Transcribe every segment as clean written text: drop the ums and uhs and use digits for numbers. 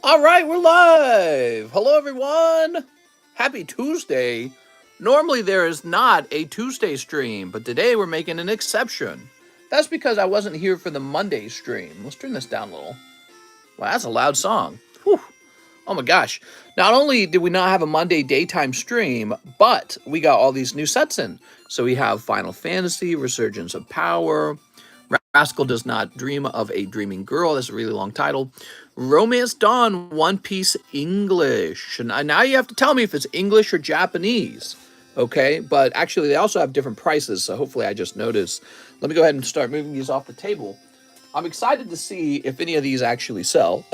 All right, we're live. Hello, everyone. Happy Tuesday. Normally, there is not a Tuesday stream, but today we're making an exception. That's because I wasn't here for the Monday stream. Let's turn this down a little. Wow, that's a loud song. Whew. Oh my gosh. Not only did we not have a Monday daytime stream, but we got all these new sets in. So we have Final Fantasy, Resurgence of Power, Rascal Does Not Dream of a Dreaming Girl. That's a really long title. Romance Dawn, One Piece English. And now you have to tell me if it's English or Japanese. Okay, but actually they also have different prices, so hopefully I just noticed. Let me go ahead and start moving these off the table. I'm excited to see if any of these actually sell.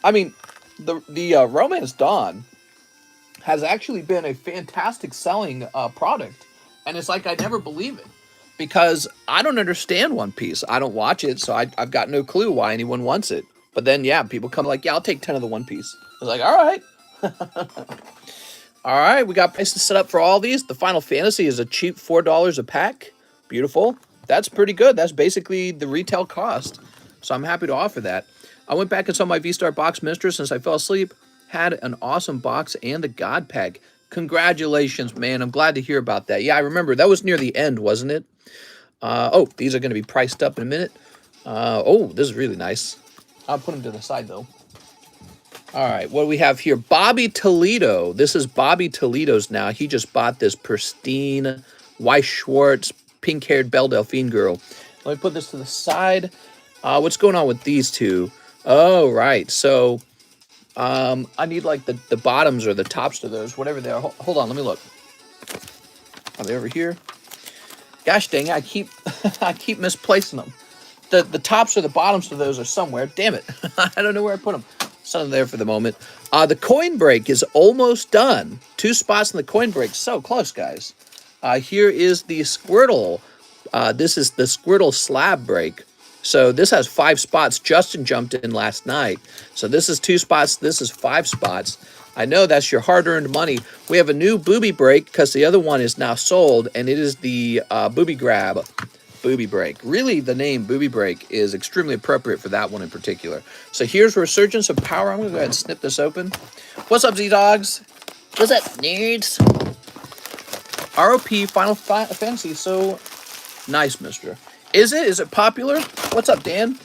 I mean, the Romance Dawn has actually been a fantastic selling product, and it's like I never believe it. Because I don't understand One Piece. I don't watch it, so I've got no clue why anyone wants it. But then, yeah, people come like, yeah, I'll take 10 of the One Piece. I was like, all right. All right, we got prices set up for all these. The Final Fantasy is a cheap $4 a pack. Beautiful. That's pretty good. That's basically the retail cost. So I'm happy to offer that. I went back and saw my V-Star box Mistress since I fell asleep. Had an awesome box and a God Pack. Congratulations, man. I'm glad to hear about that. Yeah, I remember. That was near the end, wasn't it? Oh, these are going to be priced up in a minute. Oh, this is really nice. I'll put them to the side, though. All right, what do we have here? Bobby Toledo. This is Bobby Toledo's now. He just bought this pristine Weiss Schwartz pink-haired Belle Delphine girl. Let me put this to the side. What's going on with these two? Oh, right. So I need like the bottoms or the tops to those, whatever they are. Hold on, let me look. Are they over here? Gosh dang it, I keep I keep misplacing them. The tops or the bottoms to those are somewhere. Damn it. I don't know where I put them. Something there for the moment. The coin break is almost done. 2 spots in the coin break. So close, guys. Here is the Squirtle. This is the Squirtle slab break. So this has 5 spots. Justin jumped in last night. So this is 2 spots. This is 5 spots. I know that's your hard-earned money. We have a new booby break because the other one is now sold, and it is the booby grab booby break. Really, the name booby break is extremely appropriate for that one in particular. So here's Resurgence of Power. I'm going to go ahead and snip this open. What's up, Z-Dogs? What's up, nerds? ROP Final Fantasy. So nice, mister. Is it? Is it popular? What's up, Dan?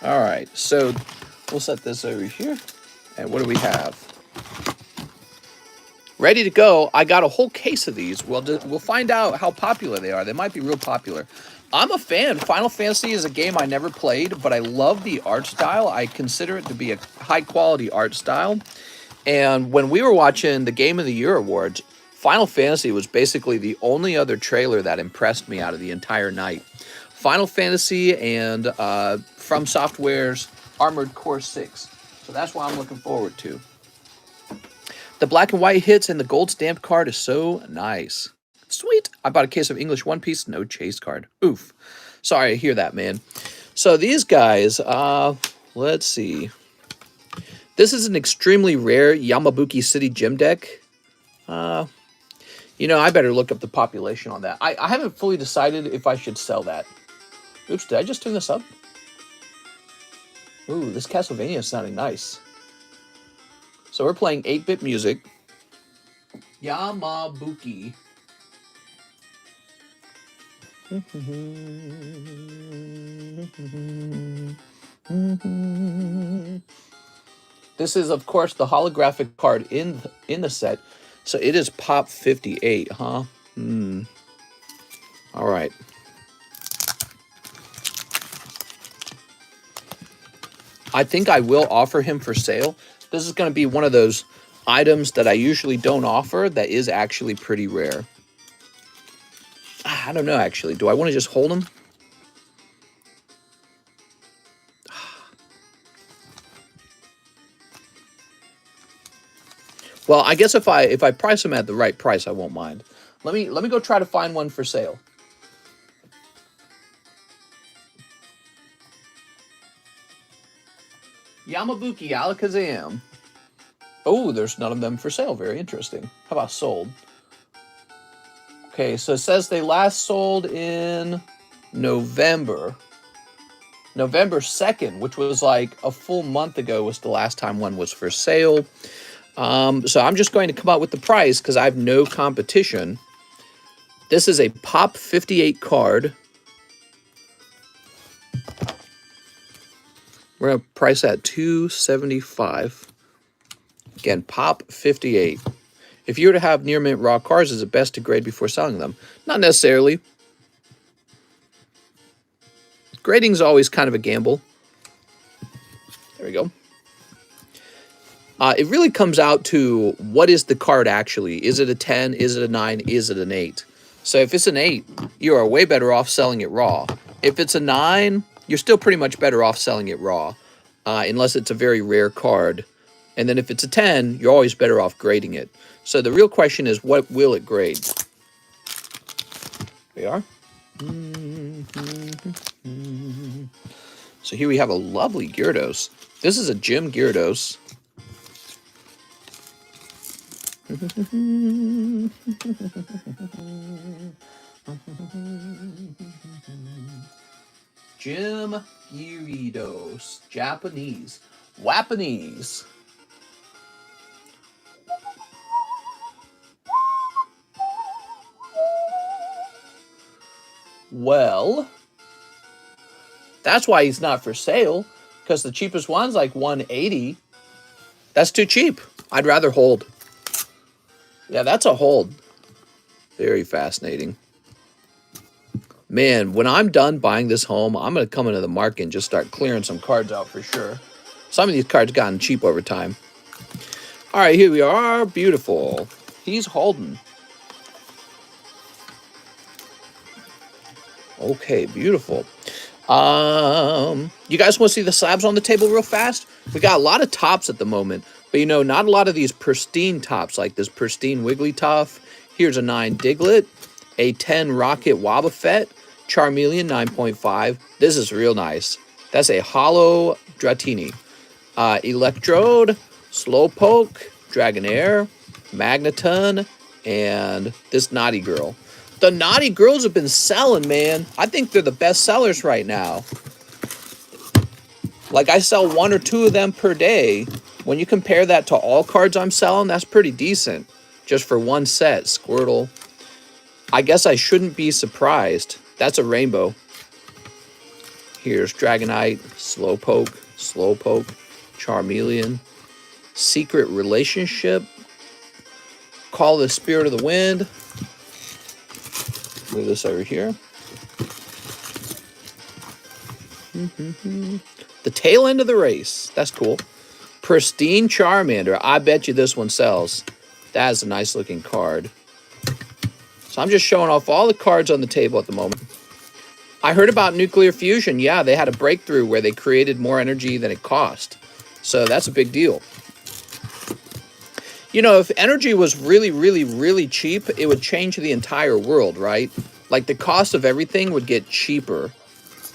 All right, so we'll set this over here. And what do we have? Ready to go. I got a whole case of these. We'll find out how popular they are. They might be real popular. I'm a fan. Final Fantasy is a game I never played, but I love the art style. I consider it to be a high-quality art style. And when we were watching the Game of the Year awards, Final Fantasy was basically the only other trailer that impressed me out of the entire night. Final Fantasy and From Software's Armored Core 6. So that's what I'm looking forward to. The black and white hits and the gold stamped card is so nice. Sweet. I bought a case of English One Piece, no chase card. Oof. Sorry, I hear that, man. So these guys, let's see. This is an extremely rare Yamabuki City gym deck. You know, I better look up the population on that. I haven't fully decided if I should sell that. Oops, did I just turn this up? Ooh, this Castlevania is sounding nice. So we're playing 8-bit music. Yamabuki. This is, of course, the holographic card in the set. So it is Pop 58, huh? All right. I think I will offer him for sale. This is going to be one of those items that I usually don't offer that is actually pretty rare. I don't know, actually. Do I want to just hold him? Well, I guess if I price him at the right price, I won't mind. Let me go try to find one for sale. Yamabuki Alakazam. Oh, there's none of them for sale. Very interesting. How about sold? Okay, so it says they last sold in November. November 2nd, which was like a full month ago, was the last time one was for sale. So I'm just going to come out with the price because I have no competition. This is a Pop 58 card. We're going to price at $275. Again, Pop 58. If you were to have near mint raw cards, is it best to grade before selling them? Not necessarily. Grading is always kind of a gamble. There we go. It really comes out to what is the card actually? Is it a 10? Is it a 9? Is it an 8? So if it's an 8, you are way better off selling it raw. If it's a 9, you're still pretty much better off selling it raw, unless it's a very rare card. And then if it's a 10, you're always better off grading it. So the real question is, what will it grade? There we are. So here we have a lovely Gyarados. This is a Gym Gyarados. Gym Gyarados. Japanese. Wapanese. Well, that's why he's not for sale, because the cheapest one's like $180. That's too cheap. I'd rather hold. Yeah, that's a hold. Very fascinating. Man, when I'm done buying this home, I'm going to come into the market and just start clearing some cards out for sure. Some of these cards gotten cheap over time. All right, here we are. Beautiful. He's holding. Okay, beautiful. You guys want to see the slabs on the table real fast? We got a lot of tops at the moment, but you know, not a lot of these pristine tops, like this pristine Wigglytuff. Here's a 9 Diglett, a 10 Rocket Wobbuffet, Charmeleon 9.5. This is real nice. That's a Hollow Dratini. Electrode, Slowpoke, Dragonair, Magneton, and this Naughty Girl. The Naughty Girls have been selling, man. I think they're the best sellers right now. Like, I sell 1 or 2 of them per day. When you compare that to all cards I'm selling, that's pretty decent. Just for one set. Squirtle. I guess I shouldn't be surprised. That's a rainbow. Here's Dragonite, Slowpoke, Charmeleon, Secret Relationship, Call the Spirit of the Wind. Move this over here. The tail end of the race. That's cool. Pristine Charmander. I bet you this one sells. That is a nice looking card. So I'm just showing off all the cards on the table at the moment. I heard about nuclear fusion. Yeah, they had a breakthrough where they created more energy than it cost. So that's a big deal. You know, if energy was really, really, really cheap, it would change the entire world, right? Like, the cost of everything would get cheaper.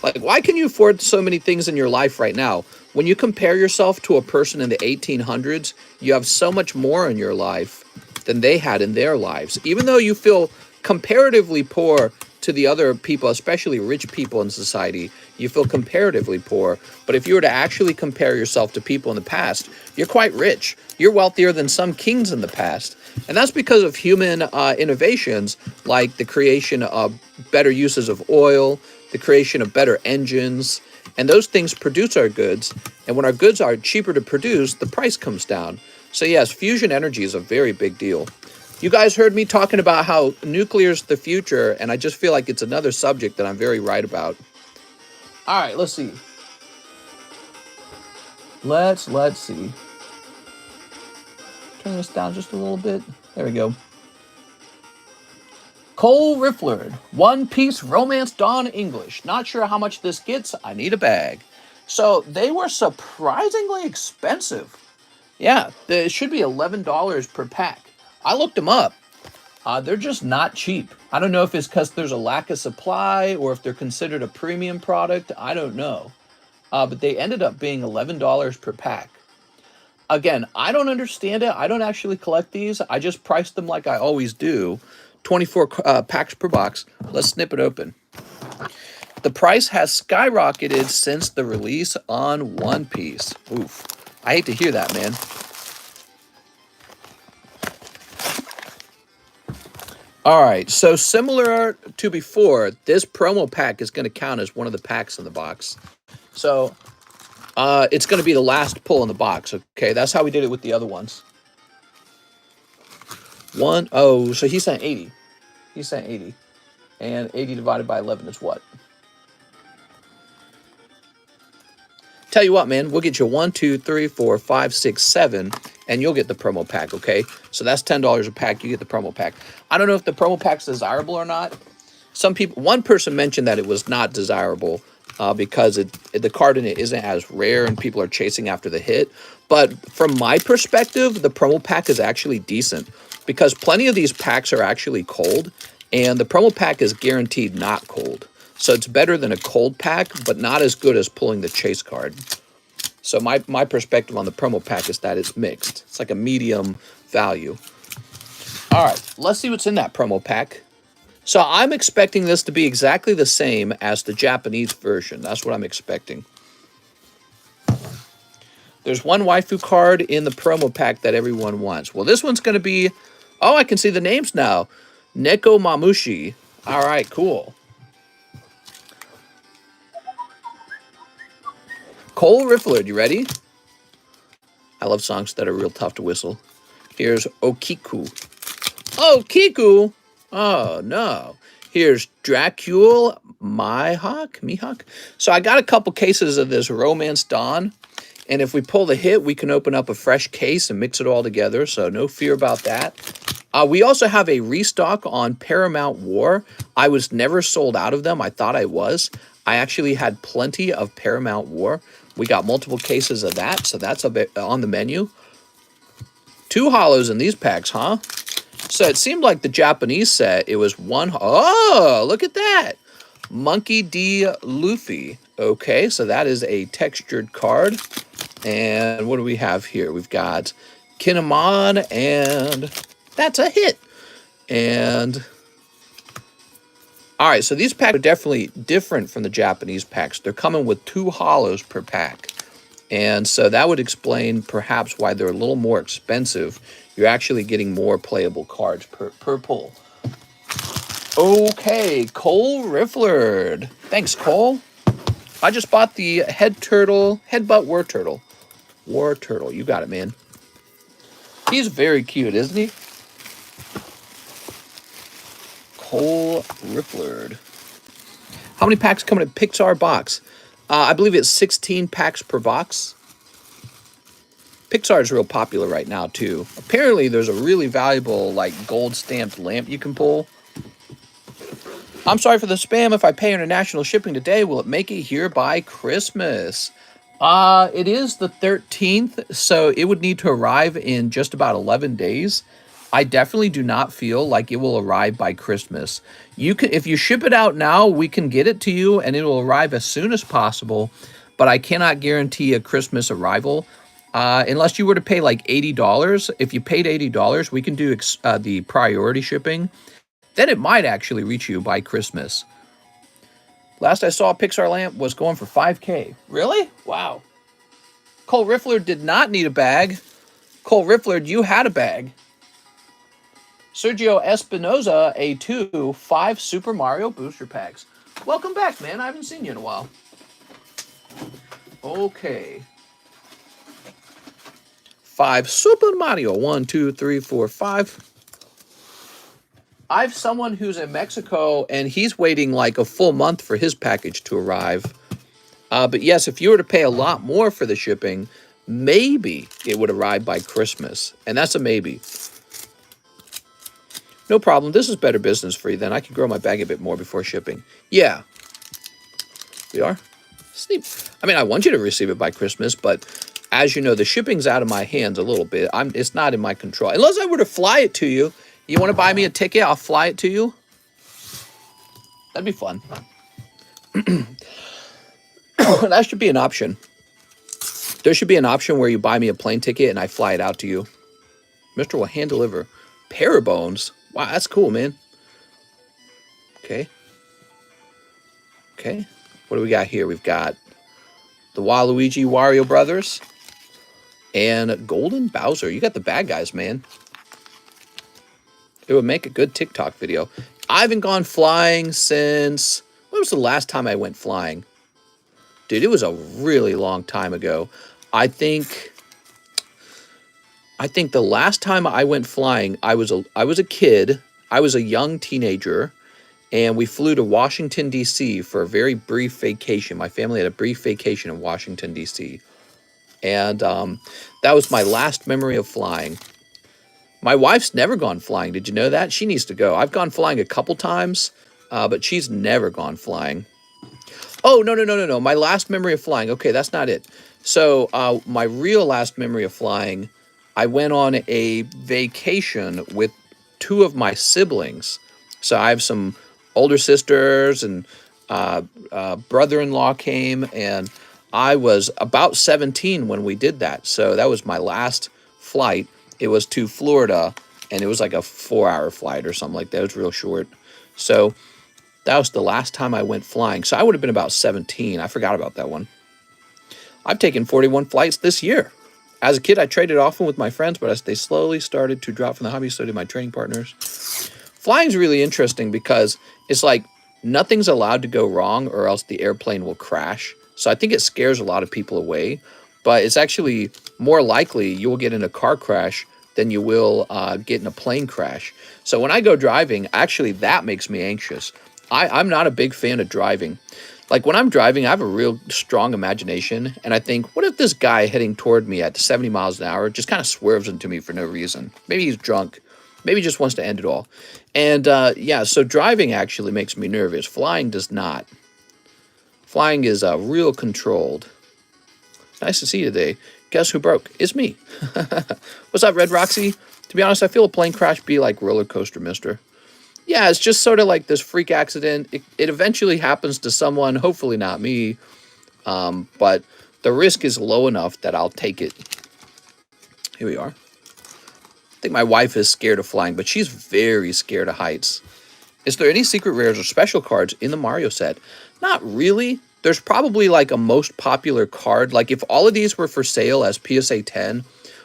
Like, why can you afford so many things in your life right now? When you compare yourself to a person in the 1800s, you have so much more in your life than they had in their lives. Even though you feel comparatively poor to the other people, especially rich people in society, you feel comparatively poor. But if you were to actually compare yourself to people in the past, you're quite rich. You're wealthier than some kings in the past. And that's because of human innovations, like the creation of better uses of oil, the creation of better engines, and those things produce our goods. And when our goods are cheaper to produce, the price comes down. So yes, fusion energy is a very big deal. You guys heard me talking about how nuclear is the future, and I just feel like it's another subject that I'm very right about. All right, let's see. Let's see. Turn this down just a little bit. There we go. Cole Rifflerd, One Piece Romance Dawn English. Not sure how much this gets. I need a bag. So they were surprisingly expensive. Yeah, it should be $11 per pack. I looked them up. They're just not cheap. I don't know if it's because there's a lack of supply or if they're considered a premium product. I don't know. But they ended up being $11 per pack. Again, I don't understand it. I don't actually collect these. I just price them like I always do. 24 packs per box. Let's snip it open. the price has skyrocketed since the release on One Piece. Oof. I hate to hear that, man. All right, so similar to before, this promo pack is going to count as one of the packs in the box. So it's going to be the last pull in the box, okay? That's how we did it with the other ones. Oh, so he sent 80. He sent 80. And 80 divided by 11 is what? Tell you what, man, we'll get you 1, 2, 3, 4, 5, 6, 7, and you'll get the promo pack, okay? So that's $10 a pack. You get the promo pack. I don't know if the promo pack's desirable or not. One person mentioned that it was not desirable because the card in it isn't as rare and people are chasing after the hit. But from my perspective, the promo pack is actually decent because plenty of these packs are actually cold, and the promo pack is guaranteed not cold. So it's better than a cold pack, but not as good as pulling the chase card. So my perspective on the promo pack is that it's mixed. It's like a medium value. All right, let's see what's in that promo pack. So I'm expecting this to be exactly the same as the Japanese version. That's what I'm expecting. There's one waifu card in the promo pack that everyone wants. Well, this one's going to be... Oh, I can see the names now. Neko Mamushi. All right, cool. Cole Riffler, you ready? I love songs that are real tough to whistle. Here's Okiku. Okiku? Oh, no. Here's Dracule Mihawk. So I got a couple cases of this Romance Dawn. And if we pull the hit, we can open up a fresh case and mix it all together. So no fear about that. We also have a restock on Paramount War. I was never sold out of them. I thought I was. I actually had plenty of Paramount War. We got multiple cases of that, so that's a bit on the menu. 2 holos in these packs, huh? So it seemed like the Japanese set, it was one... Oh, look at that! Monkey D. Luffy. Okay, so that is a textured card. And what do we have here? We've got Kinemon, and that's a hit. And... All right, so these packs are definitely different from the Japanese packs. They're coming with 2 holos per pack. And so that would explain perhaps why they're a little more expensive. You're actually getting more playable cards per pull. Okay, Cole Rifflerd. Thanks, Cole. I just bought the Headbutt War Turtle. War Turtle, you got it, man. He's very cute, isn't he? Cole Rifflerd. How many packs come in a Pixar box? I believe it's 16 packs per box. Pixar is real popular right now, too. Apparently, there's a really valuable, like, gold-stamped lamp you can pull. I'm sorry for the spam. If I pay international shipping today, will it make it here by Christmas? It is the 13th, so it would need to arrive in just about 11 days. I definitely do not feel like it will arrive by Christmas. If you ship it out now, we can get it to you and it will arrive as soon as possible, but I cannot guarantee a Christmas arrival unless you were to pay like $80. If you paid $80, we can do the priority shipping. Then it might actually reach you by Christmas. Last I saw, a Pixar lamp was going for $5K. Really? Wow. Cole Riffler did not need a bag. Cole Riffler, you had a bag. Sergio Espinoza, A2, 5 Super Mario booster packs. Welcome back, man. I haven't seen you in a while. Okay. 5 Super Mario. 1, 2, 3, 4, 5. I have someone who's in Mexico, and he's waiting like a full month for his package to arrive. But yes, if you were to pay a lot more for the shipping, maybe it would arrive by Christmas. And that's a maybe. No problem. This is better business for you then. I can grow my bag a bit more before shipping. Yeah. We are? Sleep. I mean, I want you to receive it by Christmas, but as you know, the shipping's out of my hands a little bit. It's not in my control. Unless I were to fly it to you. You want to buy me a ticket? I'll fly it to you. That'd be fun. That should be an option. There should be an option where you buy me a plane ticket and I fly it out to you. Mr. will hand deliver. Parabones? Wow, that's cool, man. Okay. Okay, what do we got here? We've got the Waluigi Wario Brothers and Golden Bowser. You got the bad guys, man. It would make a good TikTok video. I haven't gone flying since... When was the last time I went flying? Dude, it was a really long time ago. I think the last time I went flying, I was a kid. I was a young teenager, and we flew to Washington, D.C. for a very brief vacation. My family had a brief vacation in Washington, D.C. And that was my last memory of flying. My wife's never gone flying. Did you know that? She needs to go. I've gone flying a couple times, but she's never gone flying. Oh, no. My last memory of flying. Okay, that's not it. So my real last memory of flying, I went on a vacation with two of my siblings. So I have some older sisters, and brother-in-law came, and I was about 17 when we did that. So that was my last flight. It was to Florida, and it was like a 4-hour flight or something like that. It was real short. So that was the last time I went flying. So I would have been about 17. I forgot about that one. I've taken 41 flights this year. As a kid, I traded often with my friends, but as they slowly started to drop from the hobby, so did my training partners. Flying's really interesting because it's like nothing's allowed to go wrong or else the airplane will crash. So I think it scares a lot of people away, but it's actually more likely you will get in a car crash than you will get in a plane crash. So when I go driving, actually that makes me anxious. I'm not a big fan of driving. Like when I'm driving, I have a real strong imagination, and I think, what if this guy heading toward me at 70 miles an hour just kind of swerves into me for no reason? Maybe he's drunk. Maybe he just wants to end it all. And yeah, so driving actually makes me nervous. Flying does not. Flying is real controlled. Nice to see you today. Guess who broke? It's me. What's up, Red Roxy? To be honest, I feel a plane crash be like roller coaster, mister. Yeah, it's just sort of like this freak accident. It eventually happens to someone, hopefully not me, but the risk is low enough that I'll take it. Here we are. I think my wife is scared of flying, but she's very scared of heights. Is there any secret rares or special cards in the Mario set? Not really. There's probably like a most popular card. Like if all of these were for sale as PSA 10,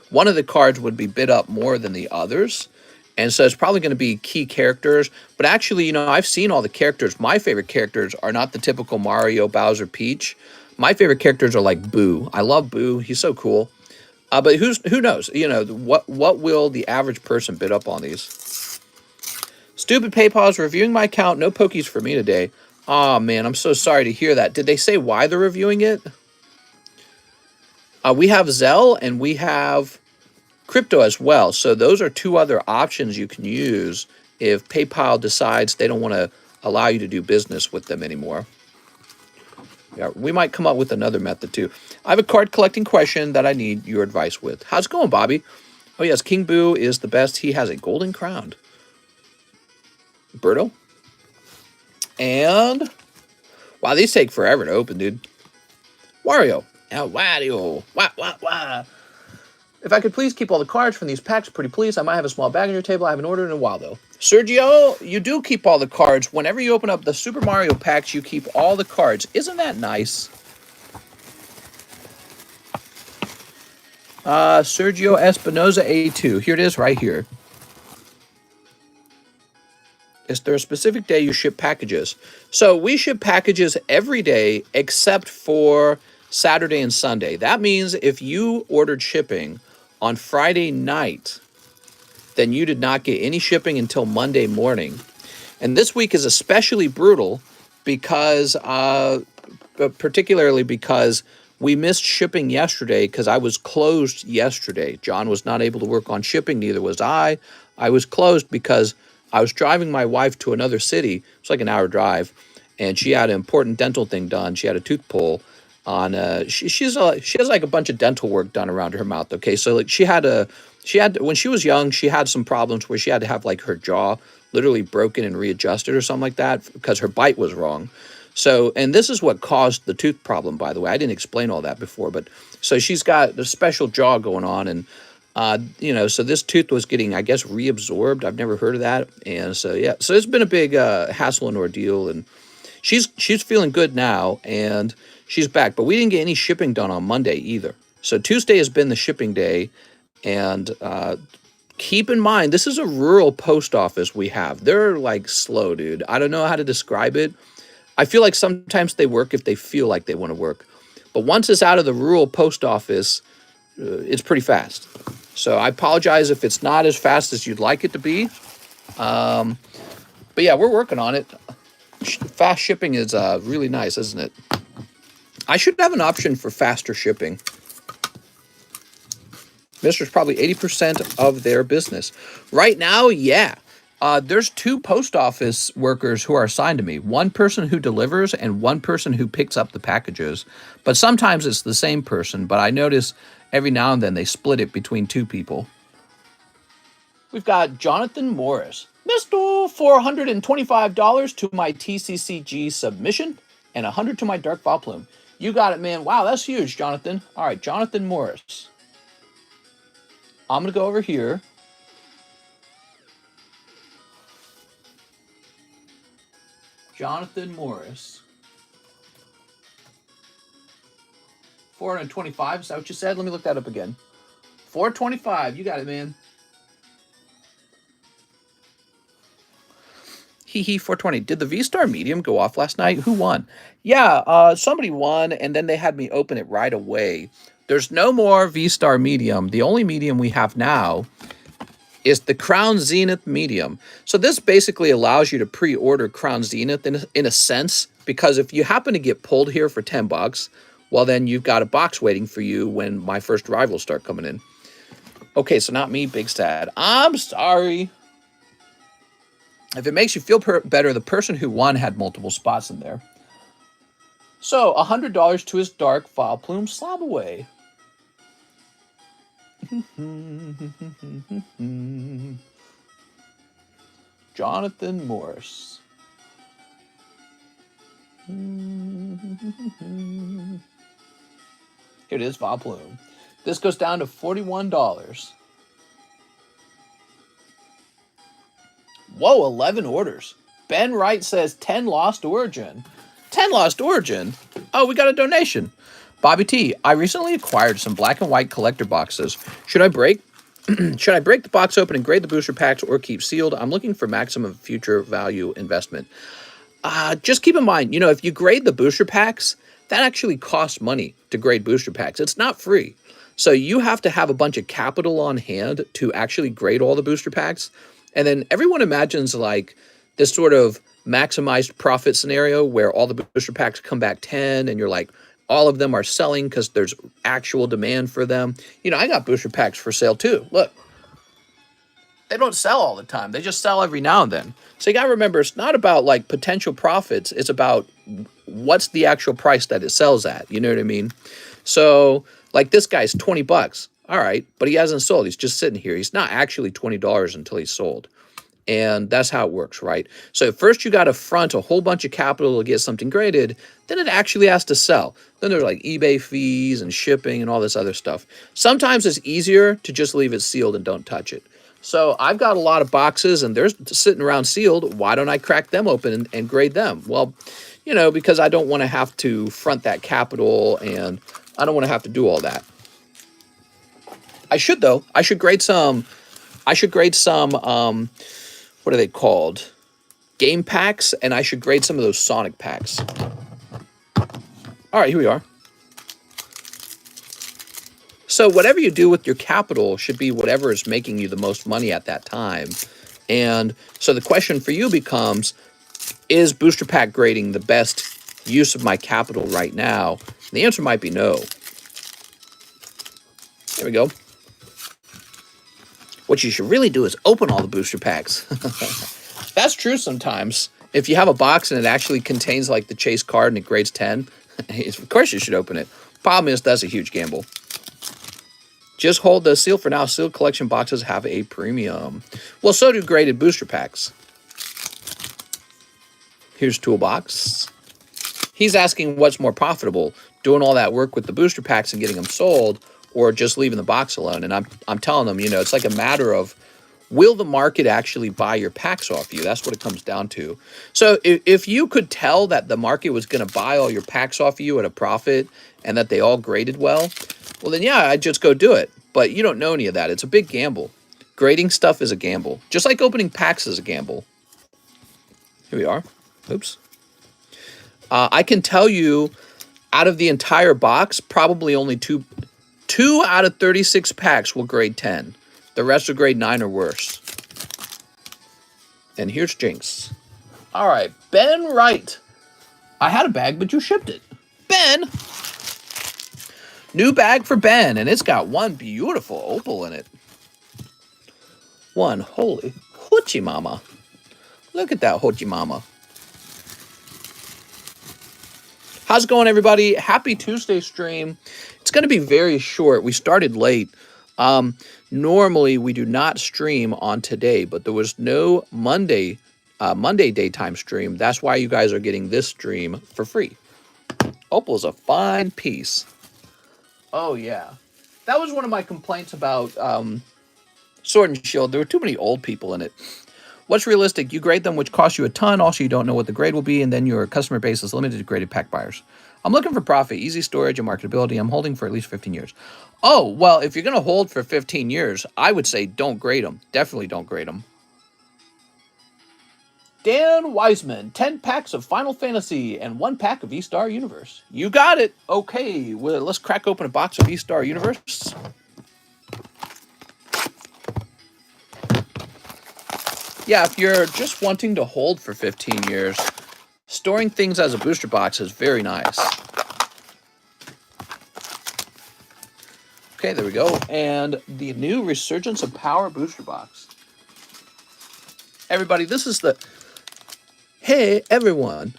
one of the cards would be bid up more than the others. And so it's probably going to be key characters. But actually, you know, I've seen all the characters. My favorite characters are not the typical Mario, Bowser, Peach. My favorite characters are like Boo. I love Boo. He's so cool. But who knows? You know, what will the average person bid up on these? Stupid PayPal's reviewing my account. No pokies for me today. Oh, man, I'm so sorry to hear that. Did they say why they're reviewing it? We have Zelle and we have crypto as well. So those are two other options you can use if PayPal decides they don't want to allow you to do business with them anymore. Yeah, we might come up with another method too. I have a card collecting question that I need your advice with. How's it going, Bobby? Oh, yes, King Boo is the best. He has a golden crown. Berto. And, wow, these take forever to open, dude. Wario. Wario. Wah. If I could please keep all the cards from these packs, pretty please. I might have a small bag on your table. I haven't ordered in a while, though. Sergio, you do keep all the cards. Whenever you open up the Super Mario packs, you keep all the cards. Isn't that nice? Sergio Espinoza A2. Here it is right here. Is there a specific day you ship packages? So we ship packages every day except for Saturday and Sunday. That means if you ordered shipping on Friday night, then you did not get any shipping until Monday morning. And this week is especially brutal because, particularly because we missed shipping yesterday because I was closed yesterday. John was not able to work on shipping, neither was I. I was closed because I was driving my wife to another city. It's like an hour drive, and she had an important dental thing done. She had a tooth pull on. She has like a bunch of dental work done around her mouth. Okay, so like she had when she was young, she had some problems where she had to have like her jaw literally broken and readjusted or something like that because her bite was wrong. So, and this is what caused the tooth problem, by the way. I didn't explain all that before, but so she's got a special jaw going on, and you know, so this tooth was getting, I guess, reabsorbed. I've never heard of that. And so, yeah, so it's been a big hassle and ordeal. And, she's feeling good now, and she's back. But we didn't get any shipping done on Monday either. So Tuesday has been the shipping day, and keep in mind, this is a rural post office we have. They're like slow, dude. I don't know how to describe it. I feel like sometimes they work if they feel like they want to work. But once it's out of the rural post office, it's pretty fast. So I apologize if it's not as fast as you'd like it to be. But yeah, we're working on it. Fast shipping is really nice, isn't it? I should have an option for faster shipping. Mister's probably 80% of their business. Right now, yeah. There's 2 post office workers who are assigned to me. One person who delivers and one person who picks up the packages. But sometimes it's the same person. But I notice every now and then they split it between 2 people. We've got Jonathan Morris. Mr. $425 to my TCCG submission and $100 to my Dark Ball Plume. You got it, man. Wow, that's huge, Jonathan. All right, Jonathan Morris. I'm going to go over here. Jonathan Morris. 425, is that what you said? Let me look that up again. 425, you got it, man. Hee 420. Did the V-Star Medium go off last night? Who won? Yeah, somebody won, and then they had me open it right away. There's no more V-Star Medium. The only medium we have now is the Crown Zenith Medium. So this basically allows you to pre-order Crown Zenith in a sense, because if you happen to get pulled here for $10, well, then you've got a box waiting for you when my first rivals start coming in. Okay, so not me, Big Sad. I'm sorry. If it makes you feel better, the person who won had multiple spots in there. So, $100 to his Dark File Plume Slab-AWAY. Jonathan Morris. Here it is, File Plume. This goes down to $41. Whoa, 11 orders. Ben Wright says 10 lost origin. 10 lost origin? Oh, we got a donation. Bobby T, I recently acquired some black and white collector boxes. Should I break should I break the box open and grade the booster packs or keep sealed? I'm looking for maximum future value investment. Just keep in mind, if you grade the booster packs, that actually costs money to grade booster packs. It's not free. So you have to have a bunch of capital on hand to actually grade all the booster packs. And then everyone imagines like this sort of maximized profit scenario where all the booster packs come back 10 and you're like, all of them are selling because there's actual demand for them. I got booster packs for sale too. Look, they don't sell all the time. They just sell every now and then. So you got to remember, it's not about like potential profits. It's about what's the actual price that it sells at. You know what I mean? So like this guy's $20. All right, but he hasn't sold. He's just sitting here. He's not actually $20 until he's sold. And that's how it works, right? So first you got to front a whole bunch of capital to get something graded. Then it actually has to sell. Then there's like eBay fees and shipping and all this other stuff. Sometimes it's easier to just leave it sealed and don't touch it. So I've got a lot of boxes and they're sitting around sealed. Why don't I crack them open and grade them? Well, because I don't want to have to front that capital and I don't want to have to do all that. I should though. I should grade some, what are they called? Game packs, and I should grade some of those Sonic packs. All right, here we are. So whatever you do with your capital should be whatever is making you the most money at that time. And so the question for you becomes, is booster pack grading the best use of my capital right now? And the answer might be no. There we go. What you should really do is open all the booster packs. That's true sometimes. If you have a box and it actually contains like the chase card and it grades 10, of course you should open it. Problem is, that's a huge gamble. Just hold the seal for now. Sealed collection boxes have a premium. Well, so do graded booster packs. Here's Toolbox. He's asking what's more profitable, doing all that work with the booster packs and getting them sold, or just leaving the box alone. And I'm telling them, it's like a matter of will the market actually buy your packs off you? That's what it comes down to. So if you could tell that the market was going to buy all your packs off you at a profit and that they all graded well, then yeah, I'd just go do it. But you don't know any of that. It's a big gamble. Grading stuff is a gamble. Just like opening packs is a gamble. Here we are. Oops. I can tell you, out of the entire box, probably only two out of 36 packs will grade 10. The rest will grade 9 or worse. And here's Jinx. All right, Ben Wright. I had a bag, but you shipped it. Ben. New bag for Ben, and it's got one beautiful opal in it. One holy hoochie mama. Look at that hoochie mama. How's it going, everybody? Happy Tuesday stream. It's going to be very short. We started late. Normally, we do not stream on today, but there was no Monday daytime stream. That's why you guys are getting this stream for free. Opal's a fine piece. Oh, yeah. That was one of my complaints about Sword and Shield. There were too many old people in it. What's realistic? You grade them, which costs you a ton. Also, you don't know what the grade will be, and then your customer base is limited to graded pack buyers. I'm looking for profit, easy storage, and marketability. I'm holding for at least 15 years. Oh, well, if you're going to hold for 15 years, I would say don't grade them. Definitely don't grade them. Dan Wiseman, 10 packs of Final Fantasy and 1 pack of E-Star Universe. You got it. Okay, well, let's crack open a box of E-Star Universe. Yeah, if you're just wanting to hold for 15 years, storing things as a booster box is very nice. Okay, there we go. And the new Resurgence of Power booster box. Everybody, this is the... Hey, everyone.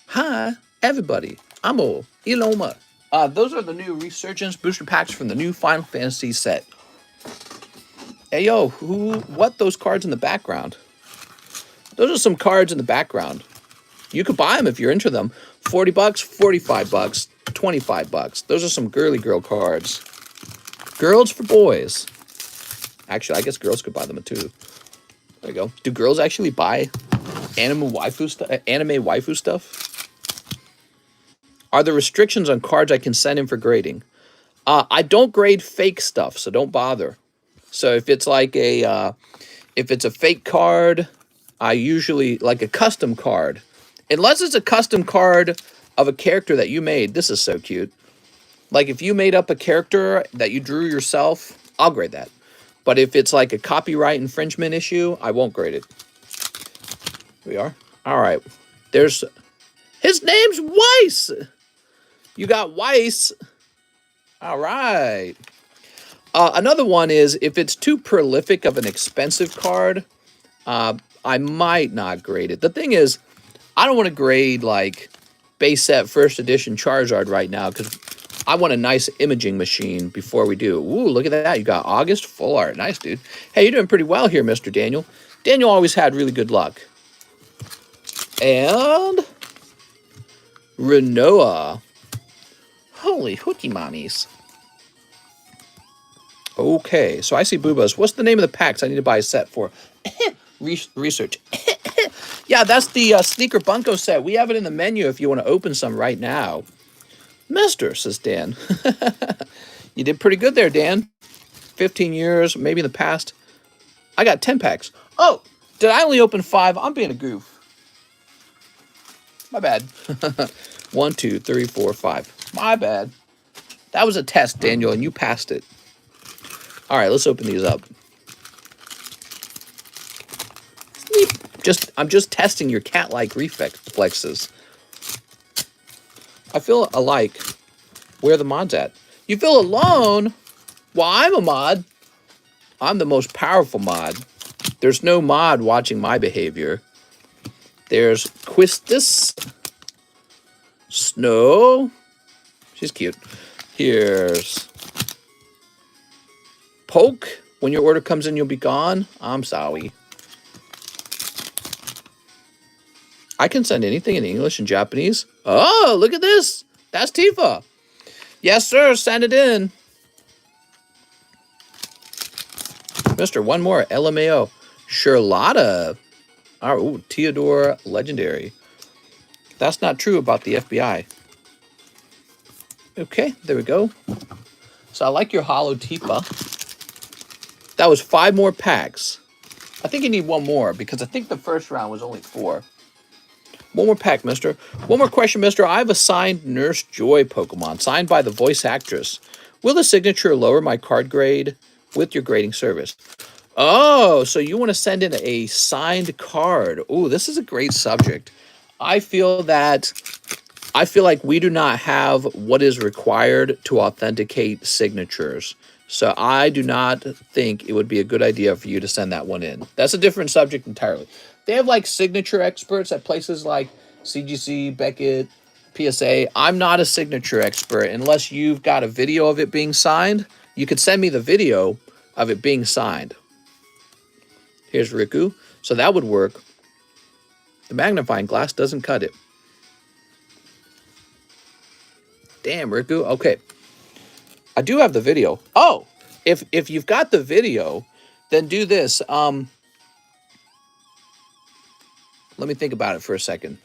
Hi, everybody. I'm Iloma. Those are the new Resurgence booster packs from the new Final Fantasy set. Hey, yo, what those cards in the background? Those are some cards in the background. You could buy them if you're into them. 40 bucks, 45 bucks, 25 bucks. Those are some girly girl cards. Girls for boys. Actually, I guess girls could buy them too. There you go. Do girls actually buy anime waifu stuff? Are there restrictions on cards I can send in for grading? I don't grade fake stuff, so don't bother. So if it's like if it's a fake card, I usually like a custom card. Unless it's a custom card of a character that you made. This is so cute. Like if you made up a character that you drew yourself, I'll grade that. But if it's like a copyright infringement issue, I won't grade it. Here we are. All right. His name's Weiss. You got Weiss. All right. Another one is if it's too prolific of an expensive card, I might not grade it. The thing is, I don't want to grade like base set first edition Charizard right now because I want a nice imaging machine before we do. Ooh, look at that. You got August full art. Nice, dude. Hey, you're doing pretty well here, Mr. Daniel. Daniel always had really good luck. And Renoa. Holy hooky mommies. Okay, so I see Boobas. What's the name of the packs I need to buy a set for? Research. Yeah, that's the Sneaker Bunko set. We have it in the menu if you want to open some right now. Mister, says Dan. You did pretty good there, Dan. 15 years, maybe in the past. I got 10 packs. Oh, did I only open 5? I'm being a goof. My bad. 1, 2, 3, 4, 5. My bad. That was a test, Daniel, and you passed it. All right, let's open these up. I'm just testing your cat-like reflexes. I feel alike. Where are the mods at? You feel alone? Well, I'm a mod. I'm the most powerful mod. There's no mod watching my behavior. There's Quistis. Snow. She's cute. Here's Poke. When your order comes in, you'll be gone. I'm sorry. I can send anything in English and Japanese. Oh, look at this. That's Tifa. Yes, sir. Send it in. mister. One more. LMAO. Charlotta. Oh, Theodore Legendary. That's not true about the FBI. Okay, there we go. So I like your Hollow Tifa. That was 5 more packs. I think you need one more because I think the first round was only 4. One more pack, mister. One more question, mister. I have a signed Nurse Joy Pokemon, signed by the voice actress. Will the signature lower my card grade with your grading service? Oh, so you want to send in a signed card. Oh, this is a great subject. I feel like we do not have what is required to authenticate signatures. So I do not think it would be a good idea for you to send that one in. That's a different subject entirely. They have like signature experts at places like CGC, Beckett, PSA. I'm not a signature expert unless you've got a video of it being signed. You could send me the video of it being signed. Here's Riku. So that would work. The magnifying glass doesn't cut it. Damn, Riku. Okay. I do have the video. Oh, if you've got the video, then do this. Let me think about it for a second.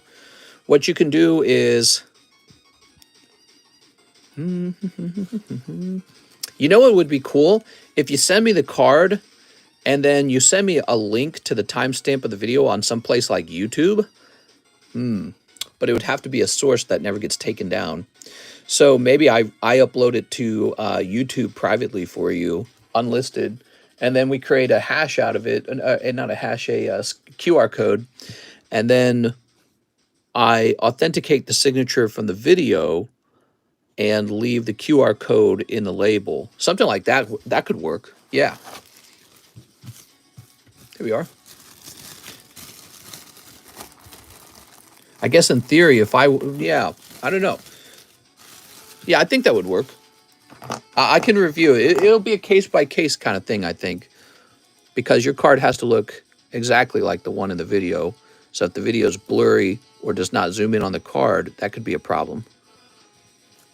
What you can do is... You know what would be cool? If you send me the card and then you send me a link to the timestamp of the video on some place like YouTube. But it would have to be a source that never gets taken down. So maybe I upload it to YouTube privately for you, unlisted, and then we create a hash out of it, not a hash, a QR code, and then I authenticate the signature from the video and leave the QR code in the label. Something like that, that could work. Yeah. Here we are. I guess in theory, if I don't know. Yeah, I think that would work. I can review it. It'll be a case-by-case kind of thing, I think. Because your card has to look exactly like the one in the video. So if the video is blurry or does not zoom in on the card, that could be a problem.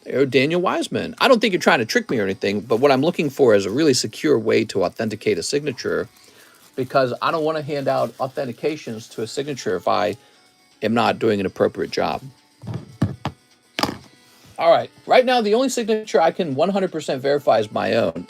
There, Daniel Wiseman. I don't think you're trying to trick me or anything, but what I'm looking for is a really secure way to authenticate a signature, because I don't want to hand out authentications to a signature if I am not doing an appropriate job. All right. Right now, the only signature I can 100% verify is my own.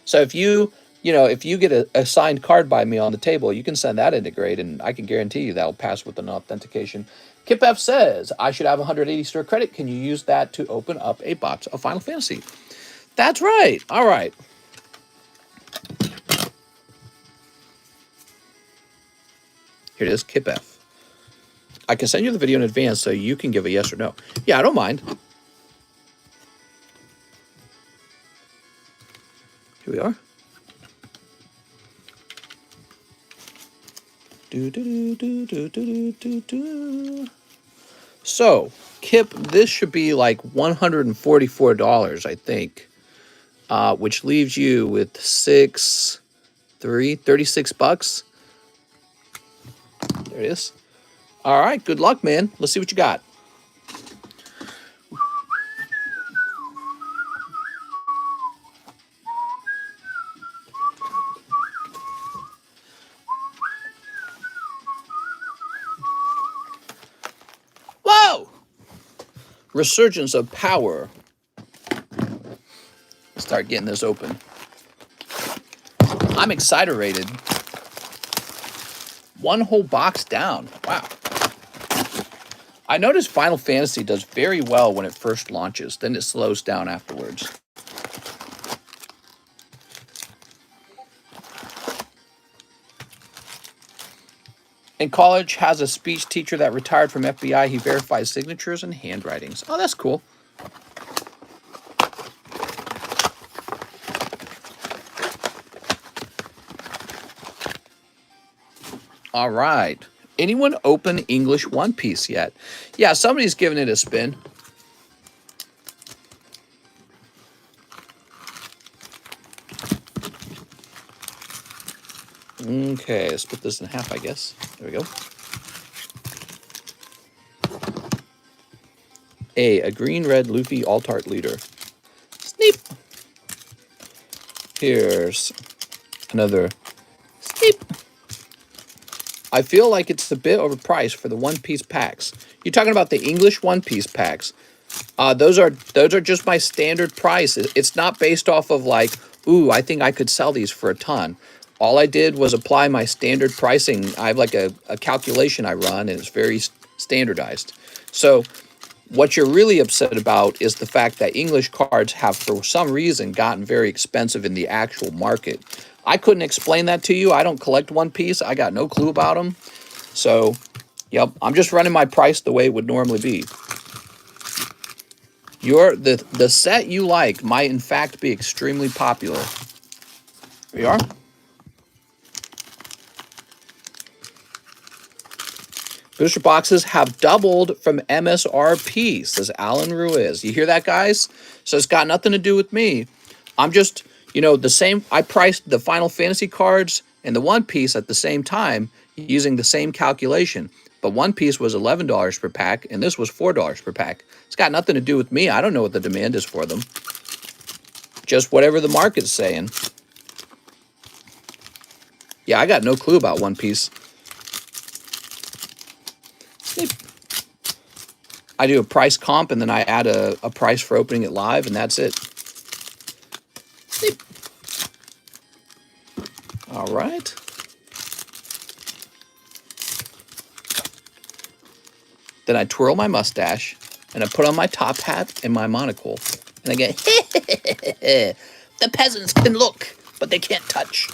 So if you get a signed card by me on the table, you can send that into grade, and I can guarantee you that'll pass with an authentication. Kip F says, I should have 180 store credit. Can you use that to open up a box of Final Fantasy? That's right. All right. Here it is, Kip F. I can send you the video in advance so you can give a yes or no. Yeah, I don't mind. Here we are. So, Kip, this should be like $144, I think, which leaves you with 36 bucks. There it is. All right, good luck, man. Let's see what you got. Whoa! Resurgence of Power. Let's start getting this open. I'm excited. One whole box down. Wow. I noticed Final Fantasy does very well when it first launches. Then it slows down afterwards. In college, has a speech teacher that retired from FBI. He verifies signatures and handwritings. Oh, that's cool. All right. Anyone open English One Piece yet? Yeah, somebody's giving it a spin. Okay, let's split this in half, I guess. There we go. A green-red Luffy alt-art leader. Sneep! Here's Another steep. I feel like it's a bit overpriced for the one-piece packs. You're talking about the English one-piece packs. Those are just my standard price. It's not based off of like, ooh, I think I could sell these for a ton. All I did was apply my standard pricing. I have like a calculation I run, and it's very standardized. So what you're really upset about is the fact that English cards have, for some reason, gotten very expensive in the actual market. I couldn't explain that to you. I don't collect One Piece. I got no clue about them. So, yep, I'm just running my price the way it would normally be. The set you like might, in fact, be extremely popular. Here we are. Booster boxes have doubled from MSRP, says Alan Ruiz. You hear that, guys? So it's got nothing to do with me. I'm just, you know, the same. I priced the Final Fantasy cards and the One Piece at the same time using the same calculation. But One Piece was $11 per pack, and this was $4 per pack. It's got nothing to do with me. I don't know what the demand is for them. Just whatever the market's saying. Yeah, I got no clue about One Piece. I do a price comp, and then I add a price for opening it live, and that's it. All right. Then I twirl my mustache, and I put on my top hat and my monocle, and I get, the peasants can look, but they can't touch.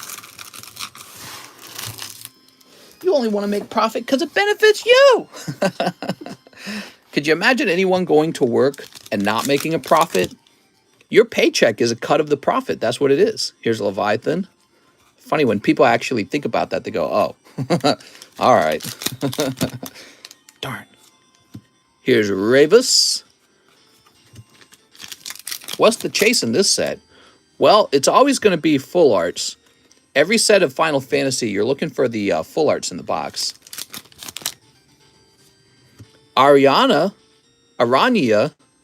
You only want to make profit because it benefits you. Could you imagine anyone going to work and not making a profit? Your paycheck is a cut of the profit. That's what it is. Here's Leviathan. Funny, when people actually think about that, they go, oh, all right. Darn. Here's Ravus. What's the chase in this set? Well, it's always going to be full arts. Every set of Final Fantasy, you're looking for the full arts in the box. Aranya,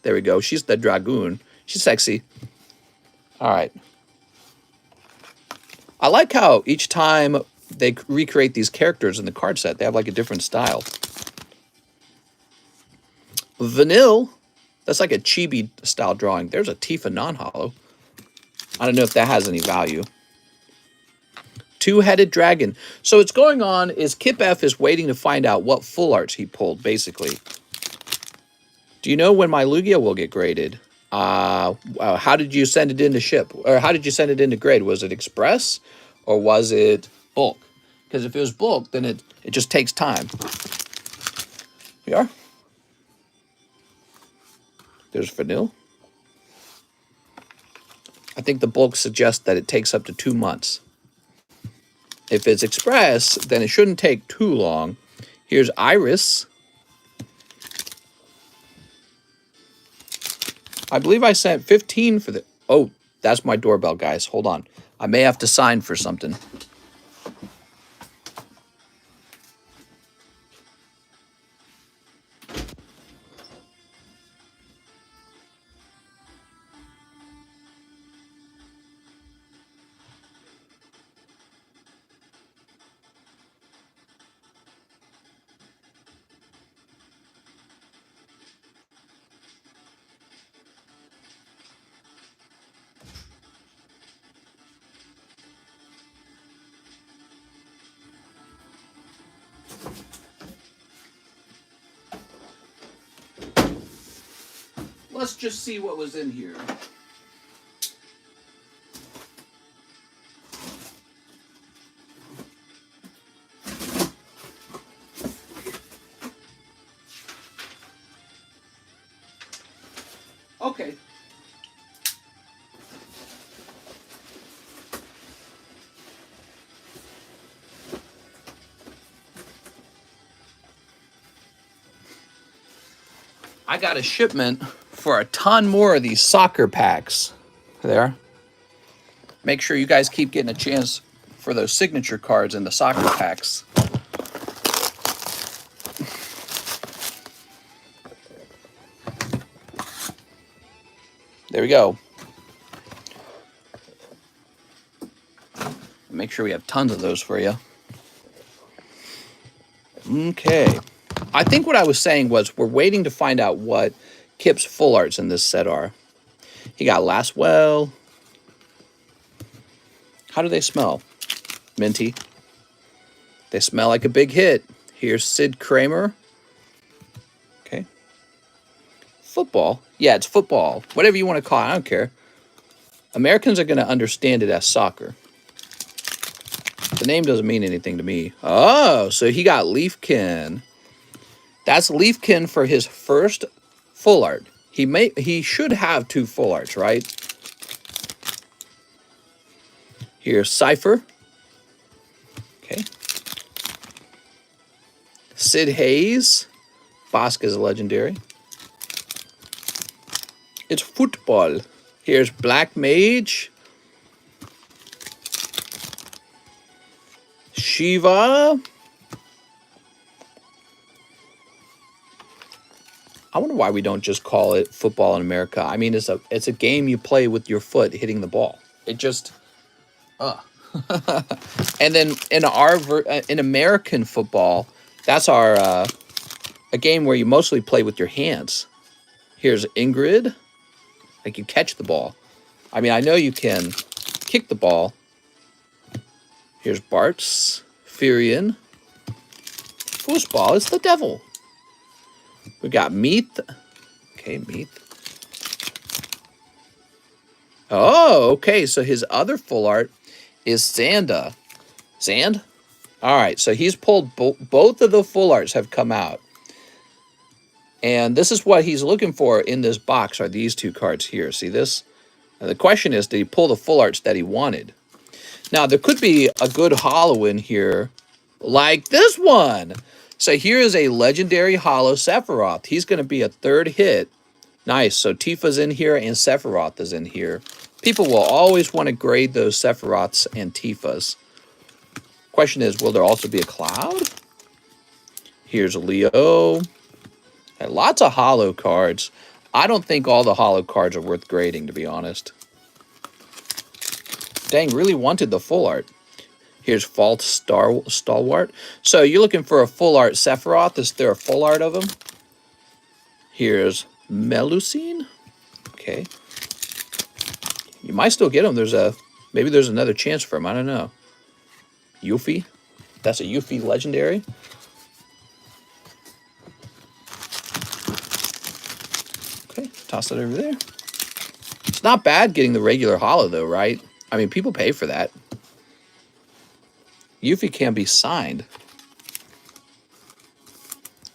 there we go. She's the Dragoon. She's sexy. All right. I like how each time they recreate these characters in the card set, they have like a different style. Vanille, that's like a chibi style drawing. There's a Tifa non-holo. I don't know if that has any value. Two-headed dragon. So what's going on is Kip F is waiting to find out what full arts he pulled, basically. Do you know when my Lugia will get graded? How did you send it in to ship? Or how did you send it in to grade? Was it express or was it bulk? Because if it was bulk, then it just takes time. Here we are. There's Vanille. I think the bulk suggests that it takes up to 2 months. If it's express, then it shouldn't take too long. Here's Iris. I believe I sent 15 for the... Oh, that's my doorbell, guys. Hold on. I may have to sign for something. Let's just see what was in here. Okay. I got a shipment for a ton more of these soccer packs. There. Make sure you guys keep getting a chance for those signature cards in the soccer packs. There we go. make sure we have tons of those for you. Okay. I think what I was saying was we're waiting to find out what Kip's full arts in this set are. He got Lastwell. How do they smell? Minty. They smell like a big hit. Here's Sid Kramer. Okay. Football. Yeah, it's football. Whatever you want to call it, I don't care. Americans are going to understand it as soccer. The name doesn't mean anything to me. Oh, so he got Leafkin. That's Leafkin for his first full art. He should have 2 full arts, right? Here's Cypher. Okay. Sid Hayes. Bosk is a legendary. It's football. Here's Black Mage. Shiva. I wonder why we don't just call it football in America. I mean, it's a game you play with your foot hitting the ball. It just, And then in American football, that's a game where you mostly play with your hands. Here's Ingrid. Like you catch the ball. I mean, I know you can kick the ball. Here's Bart's. Furion. Foosball. It's the devil. We got Meath. Okay, Meath. Oh, okay. So his other full art is Zanda. Zand? All right. So he's pulled both of the full arts have come out. And this is what he's looking for in this box are these 2 cards here. See this? Now the question is, did he pull the full arts that he wanted? Now, there could be a good holo in here like this one. So here is a legendary holo Sephiroth. He's going to be a 3rd hit. Nice. So Tifa's in here and Sephiroth is in here. People will always want to grade those Sephiroths and Tifas. Question is, will there also be a Cloud? Here's Leo. And lots of holo cards. I don't think all the holo cards are worth grading, to be honest. Dang, really wanted the full art. Here's Fault Stalwart. So you're looking for a full art Sephiroth. Is there a full art of him? Here's Melusine. Okay. You might still get him. Maybe there's another chance for him. I don't know. Yuffie. That's a Yuffie legendary. Okay, toss that over there. It's not bad getting the regular holo though, right? I mean, people pay for that. Yuffie can be signed.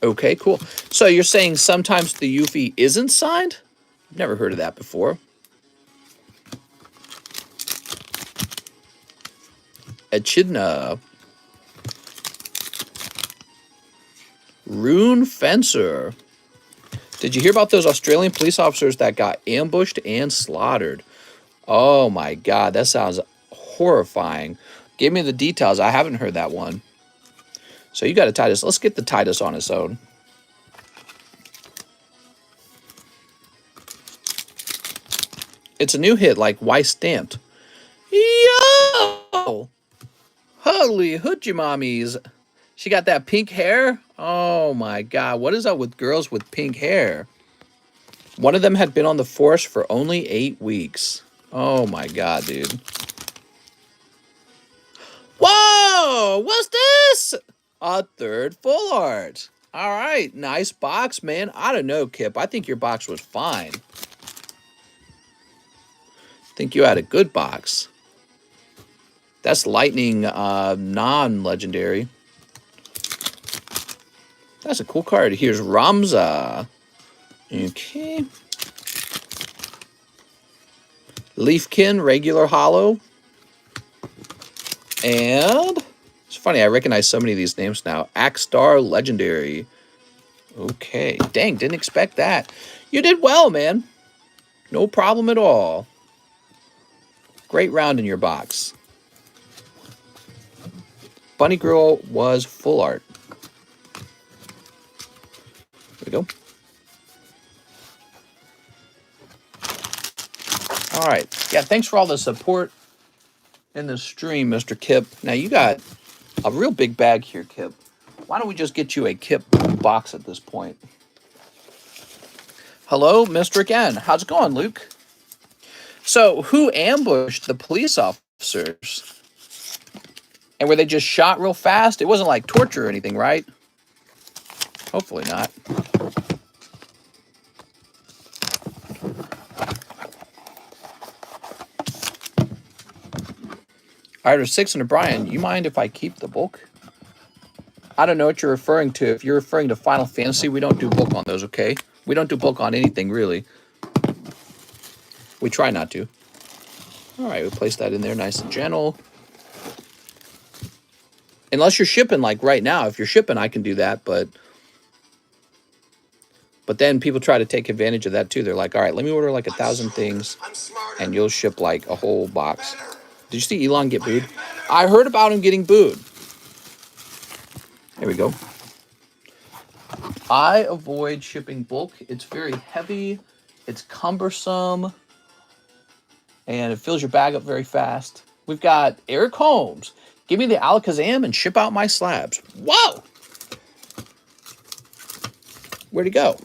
Okay, cool. So you're saying sometimes the Yuffie isn't signed? I've never heard of that before. Echidna. Rune Fencer. Did you hear about those Australian police officers that got ambushed and slaughtered? Oh my God, that sounds horrifying. Give me the details. I haven't heard that one. So you got a Titus. Let's get the Titus on its own. It's a new hit like Weiss stamped. Yo! Holy hoochie mommies. She got that pink hair? Oh my God. What is up with girls with pink hair? One of them had been on the force for only 8 weeks. Oh my God, dude. Whoa! What's this? A 3rd full art. All right. Nice box, man. I don't know, Kip. I think your box was fine. I think you had a good box. That's Lightning non-legendary. That's a cool card. Here's Ramza. Okay. Leafkin, regular holo. And it's funny, I recognize so many of these names now. Axstar, legendary. Okay. Dang, didn't expect that. You did well, man. No problem at all. Great round in your box. Bunny Girl was full art. There we go. All right. Yeah, thanks for all the support. in the stream, Mr. Kip. Now, you got a real big bag here, Kip. Why don't we just get you a Kip box at this point? Hello, Mr. Again. How's it going, Luke? So, who ambushed the police officers? And were they just shot real fast? It wasn't like torture or anything, right? Hopefully not. All right, there's 600. Brian, you mind if I keep the book? I don't know what you're referring to. If you're referring to Final Fantasy, we don't do book on those, okay? We don't do book on anything, really. We try not to. All right, we place that in there nice and gentle. Unless you're shipping, like right now. If you're shipping, I can do that, but then people try to take advantage of that, too. They're like, all right, let me order like 1,000 things, and you'll ship like a whole box. Did you see Elon get booed? I heard about him getting booed. Here we go. I avoid shipping bulk. It's very heavy. It's cumbersome. And it fills your bag up very fast. We've got Eric Holmes. Give me the Alakazam and ship out my slabs. Whoa! Where'd he go?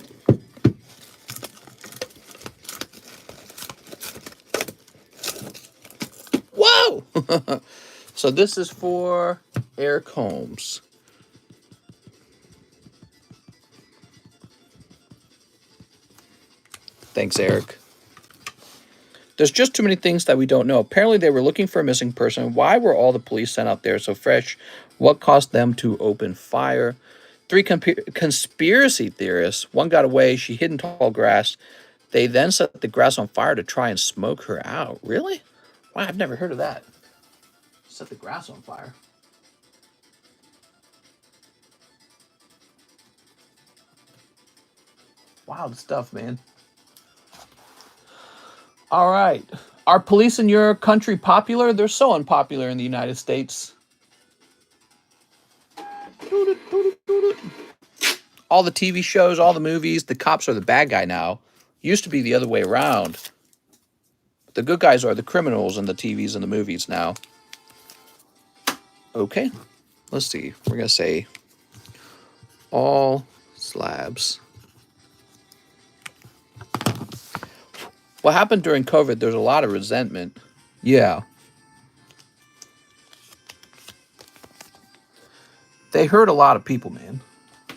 Whoa! So this is for Eric Holmes. Thanks, Eric. There's just too many things that we don't know. Apparently, they were looking for a missing person. Why were all the police sent out there so fresh? What caused them to open fire? 3 conspiracy theorists. One got away. She hid in tall grass. They then set the grass on fire to try and smoke her out. Really? Wow, I've never heard of that. Set the grass on fire. Wild stuff, man. All right. Are police in your country popular? They're so unpopular in the United States. All the TV shows, all the movies, the cops are the bad guy now. Used to be the other way around. The good guys are the criminals in the TVs and the movies now. Okay. Let's see. We're going to say all slabs. What happened during COVID, there's a lot of resentment. Yeah. They hurt a lot of people, man.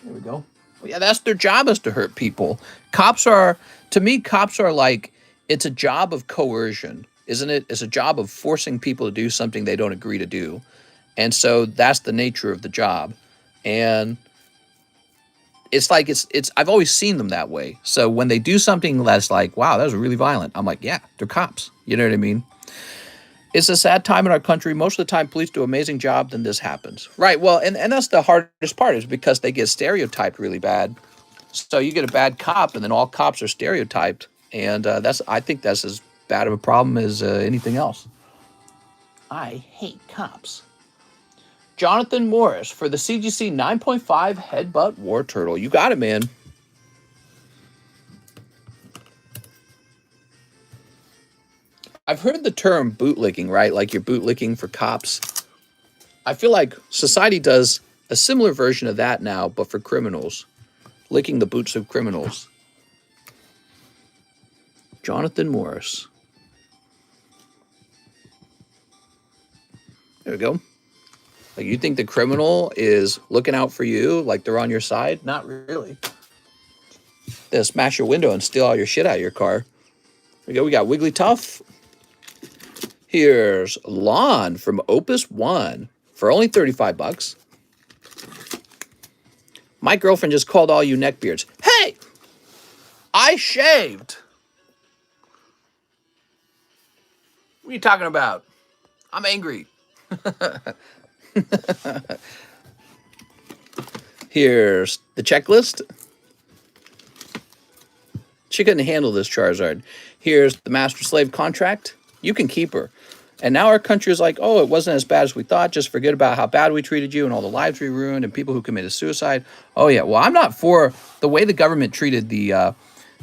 There we go. Well, yeah, that's their job, is to hurt people. Cops are, to me, cops are like, it's a job of coercion, isn't it? It's a job of forcing people to do something they don't agree to do. And so that's the nature of the job. And it's like, I've always seen them that way. So when they do something that's like, wow, that was really violent, I'm like, yeah, they're cops. You know what I mean? It's a sad time in our country. Most of the time, police do an amazing job, then this happens. Right, well, and that's the hardest part, is because they get stereotyped really bad. So you get a bad cop, and then all cops are stereotyped. And I think that's as bad of a problem as anything else. I hate cops. Jonathan Morris for the CGC 9.5 Headbutt War Turtle. You got it, man. I've heard the term bootlicking, right? Like you're bootlicking for cops. I feel like society does a similar version of that now, but for criminals. Licking the boots of criminals. Jonathan Morris. There we go. Like, you think the criminal is looking out for you, like they're on your side? Not really. They'll smash your window and steal all your shit out of your car. There we go. We got Wigglytuff. Here's Lon from Opus One for only 35 bucks. My girlfriend just called all you neckbeards. Hey! I shaved. What are you talking about? I'm angry. Here's the checklist. She couldn't handle this Charizard. Here's the master slave contract. You can keep her. And now our country is like, oh, it wasn't as bad as we thought. Just forget about how bad we treated you and all the lives we ruined and people who committed suicide. Oh, yeah. Well, I'm not for the way the government treated the...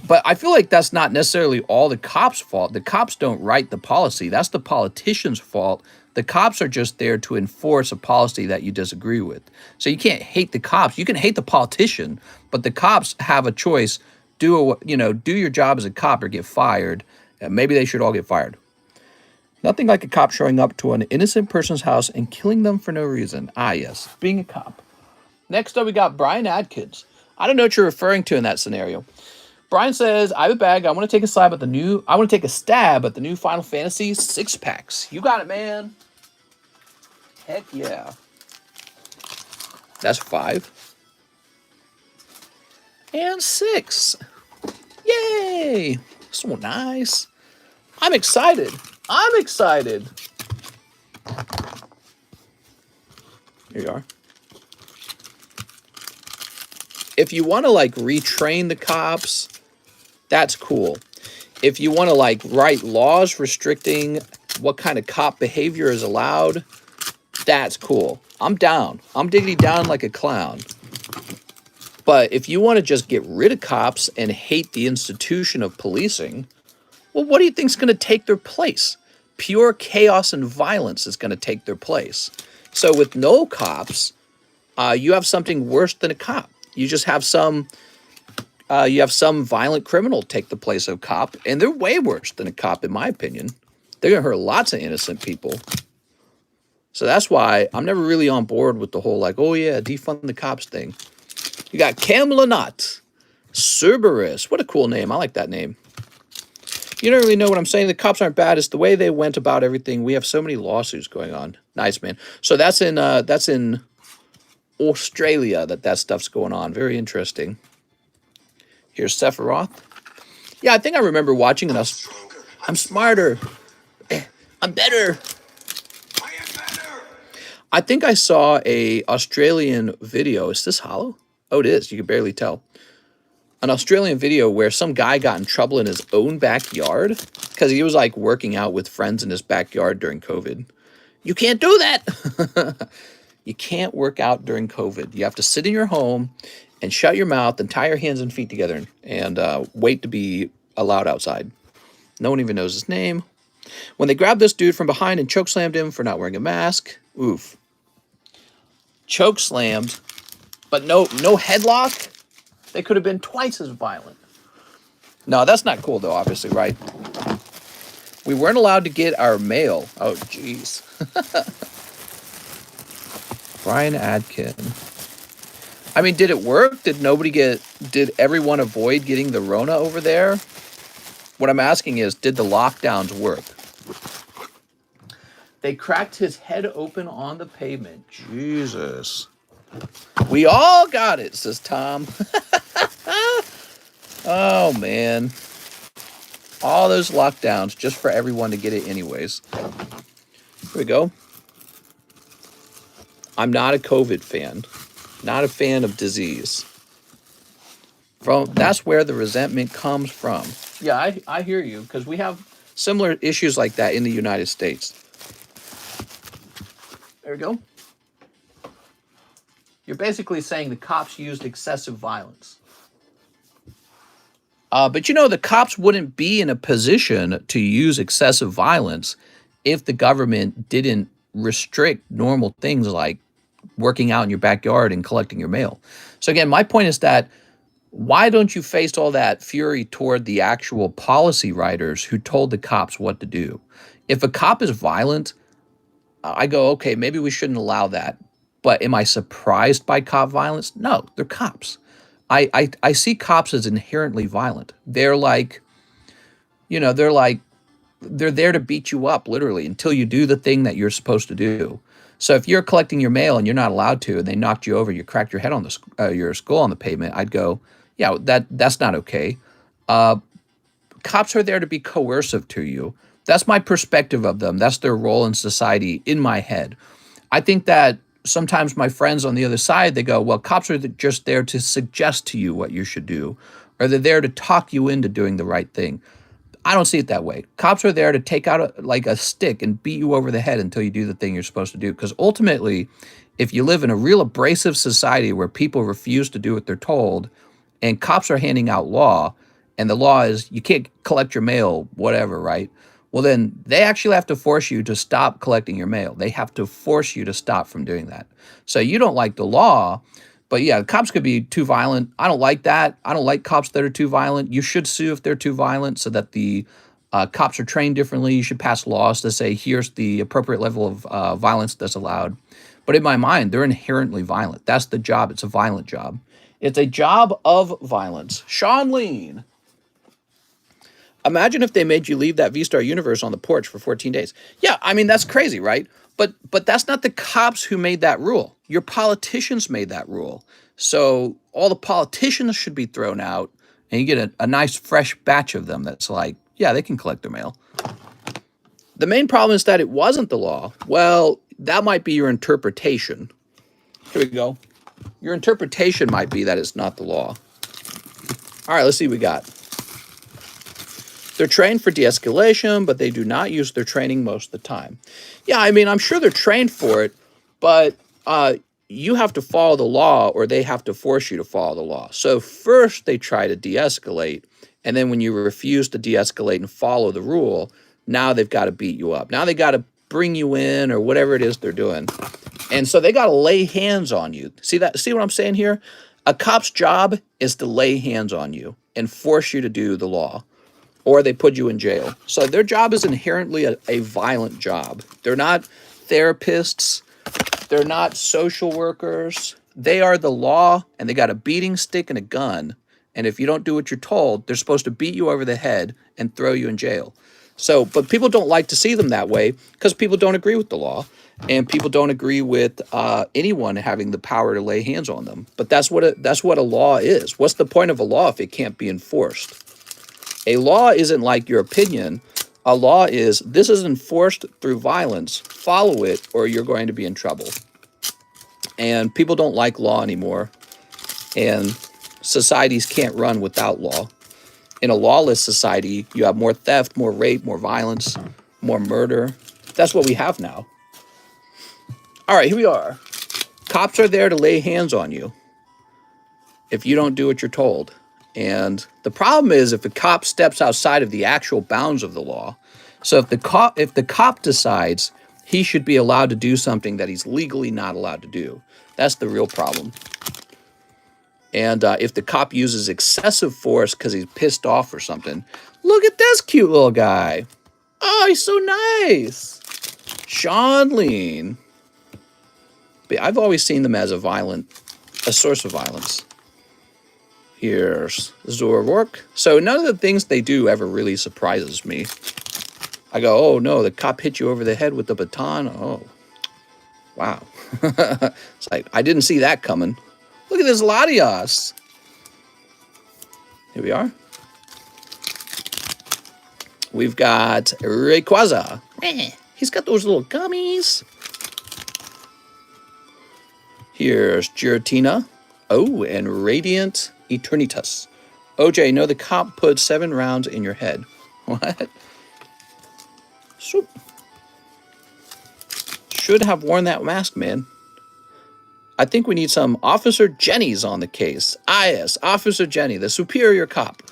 but I feel like that's not necessarily all the cops' fault. The cops don't write the policy. That's the politicians' fault The cops are just there to enforce a policy that you disagree with. So you can't hate the cops. You can hate the politician, but the cops have a choice. Do your job as a cop or get fired. Maybe they should all get fired. Nothing like a cop showing up to an innocent person's house and killing them for no reason. Ah, yes, being a cop. Next up, we got Brian Adkins. I don't know what you're referring to in that scenario. Brian says, I have a bag. I want to take a stab at the new Final Fantasy 6-packs. You got it, man. Heck yeah. That's 5. And 6. Yay. So nice. I'm excited. Here you are. If you want to like retrain the cops, that's cool. If you want to like write laws restricting what kind of cop behavior is allowed, that's cool. I'm down. I'm diggity down like a clown. But if you want to just get rid of cops and hate the institution of policing, well, what do you think is going to take their place? Pure chaos and violence is going to take their place. So with no cops, you have something worse than a cop. You just have some violent criminal take the place of cop, and they're way worse than a cop, in my opinion. They're going to hurt lots of innocent people. So that's why I'm never really on board with the whole, like, oh yeah, defund the cops thing. You got Cam Lanat, Cerberus. What a cool name. I like that name. You don't really know what I'm saying. The cops aren't bad. It's the way they went about everything. We have so many lawsuits going on. Nice, man. So that's in Australia that stuff's going on. Very interesting. Here's Sephiroth. Yeah, I think I remember watching us. I'm smarter. I'm better. I am better. I think I saw a Australian video. Is this hollow? Oh, it is. You can barely tell. An Australian video where some guy got in trouble in his own backyard because he was like working out with friends in his backyard during COVID. You can't do that. You can't work out during COVID. You have to sit in your home and shut your mouth and tie your hands and feet together and wait to be allowed outside. No one even knows his name. When they grabbed this dude from behind and chokeslammed him for not wearing a mask, oof. Chokeslammed, but no headlock. They could have been twice as violent. No, that's not cool though, obviously, right? We weren't allowed to get our mail. Oh, jeez. Brian Adkin. I mean, did it work? Did everyone avoid getting the Rona over there? What I'm asking is, did the lockdowns work? They cracked his head open on the pavement. Jesus. We all got it, says Tom. Oh, man. All those lockdowns just for everyone to get it anyways. Here we go. I'm not a COVID fan. Not a fan of disease. That's where the resentment comes from. Yeah, I hear you, because we have similar issues like that in the United States. There we go. You're basically saying the cops used excessive violence. But the cops wouldn't be in a position to use excessive violence if the government didn't restrict normal things like working out in your backyard and collecting your mail. So again, my point is that why don't you face all that fury toward the actual policy writers who told the cops what to do? If a cop is violent, I go, okay, maybe we shouldn't allow that. But am I surprised by cop violence? No, they're cops. I see cops as inherently violent. They're like, they're there to beat you up, literally, until you do the thing that you're supposed to do. So if you're collecting your mail and you're not allowed to, and they knocked you over, you cracked your head on your skull on the pavement, I'd go, yeah, that's not okay. Cops are there to be coercive to you. That's my perspective of them. That's their role in society in my head. I think that sometimes my friends on the other side, they go, well, cops are just there to suggest to you what you should do, or they're there to talk you into doing the right thing. I don't see it that way. Cops are there to take out a stick and beat you over the head until you do the thing you're supposed to do. Because ultimately, if you live in a real abrasive society where people refuse to do what they're told, and cops are handing out law, and the law is you can't collect your mail, whatever, right? well, then they actually have to force you to stop collecting your mail. They have to force you to stop from doing that. So you don't like the law, but yeah, cops could be too violent. I don't like that. I don't like cops that are too violent. You should sue if they're too violent so that the cops are trained differently. You should pass laws to say, here's the appropriate level of violence that's allowed. But in my mind, they're inherently violent. That's the job. It's a violent job. It's a job of violence. Sean Lean. Imagine if they made you leave that V-Star universe on the porch for 14 days. Yeah, I mean, that's crazy, right? But that's not the cops who made that rule. Your politicians made that rule. So all the politicians should be thrown out, and you get a nice fresh batch of them that's like, yeah, they can collect their mail. The main problem is that it wasn't the law. Well, that might be your interpretation. Here we go. Your interpretation might be that it's not the law. All right, let's see what we got. They're trained for de-escalation, but they do not use their training most of the time. Yeah, I mean, I'm sure they're trained for it, but you have to follow the law or they have to force you to follow the law. So first they try to de-escalate, and then when you refuse to de-escalate and follow the rule, now they've got to beat you up. Now they got to bring you in or whatever it is they're doing. And so they got to lay hands on you. See that? See what I'm saying here? A cop's job is to lay hands on you and force you to do the law, or they put you in jail. So their job is inherently a violent job. They're not therapists. They're not social workers. They are the law, and they got a beating stick and a gun. And if you don't do what you're told, they're supposed to beat you over the head and throw you in jail. So, but people don't like to see them that way because people don't agree with the law, and people don't agree with anyone having the power to lay hands on them. But that's what a law is. What's the point of a law if it can't be enforced? A law isn't like your opinion. A law is, this is enforced through violence. Follow it or you're going to be in trouble. And people don't like law anymore. And societies can't run without law. In a lawless society, you have more theft, more rape, more violence, more murder. That's what we have now. All right, here we are. Cops are there to lay hands on you if you don't do what you're told. And the problem is if a cop steps outside of the actual bounds of the law. So if the cop decides he should be allowed to do something that he's legally not allowed to do, that's the real problem. And if the cop uses excessive force because he's pissed off or something, look at this cute little guy. Oh, he's so nice. Sean Lean. But I've always seen them as a source of violence. Here's Zorwork. So none of the things they do ever really surprises me. I go, oh no, the cop hit you over the head with the baton. Oh, wow. It's like, I didn't see that coming. Look at this Latios. Here we are. We've got Rayquaza. He's got those little gummies. Here's Giratina. Oh, and Radiant Eternitas. OJ, no, the cop put 7 rounds in your head. What? Swoop. Should have worn that mask, man. I think we need some Officer Jenny's on the case. Ah, yes, Officer Jenny, the superior cop.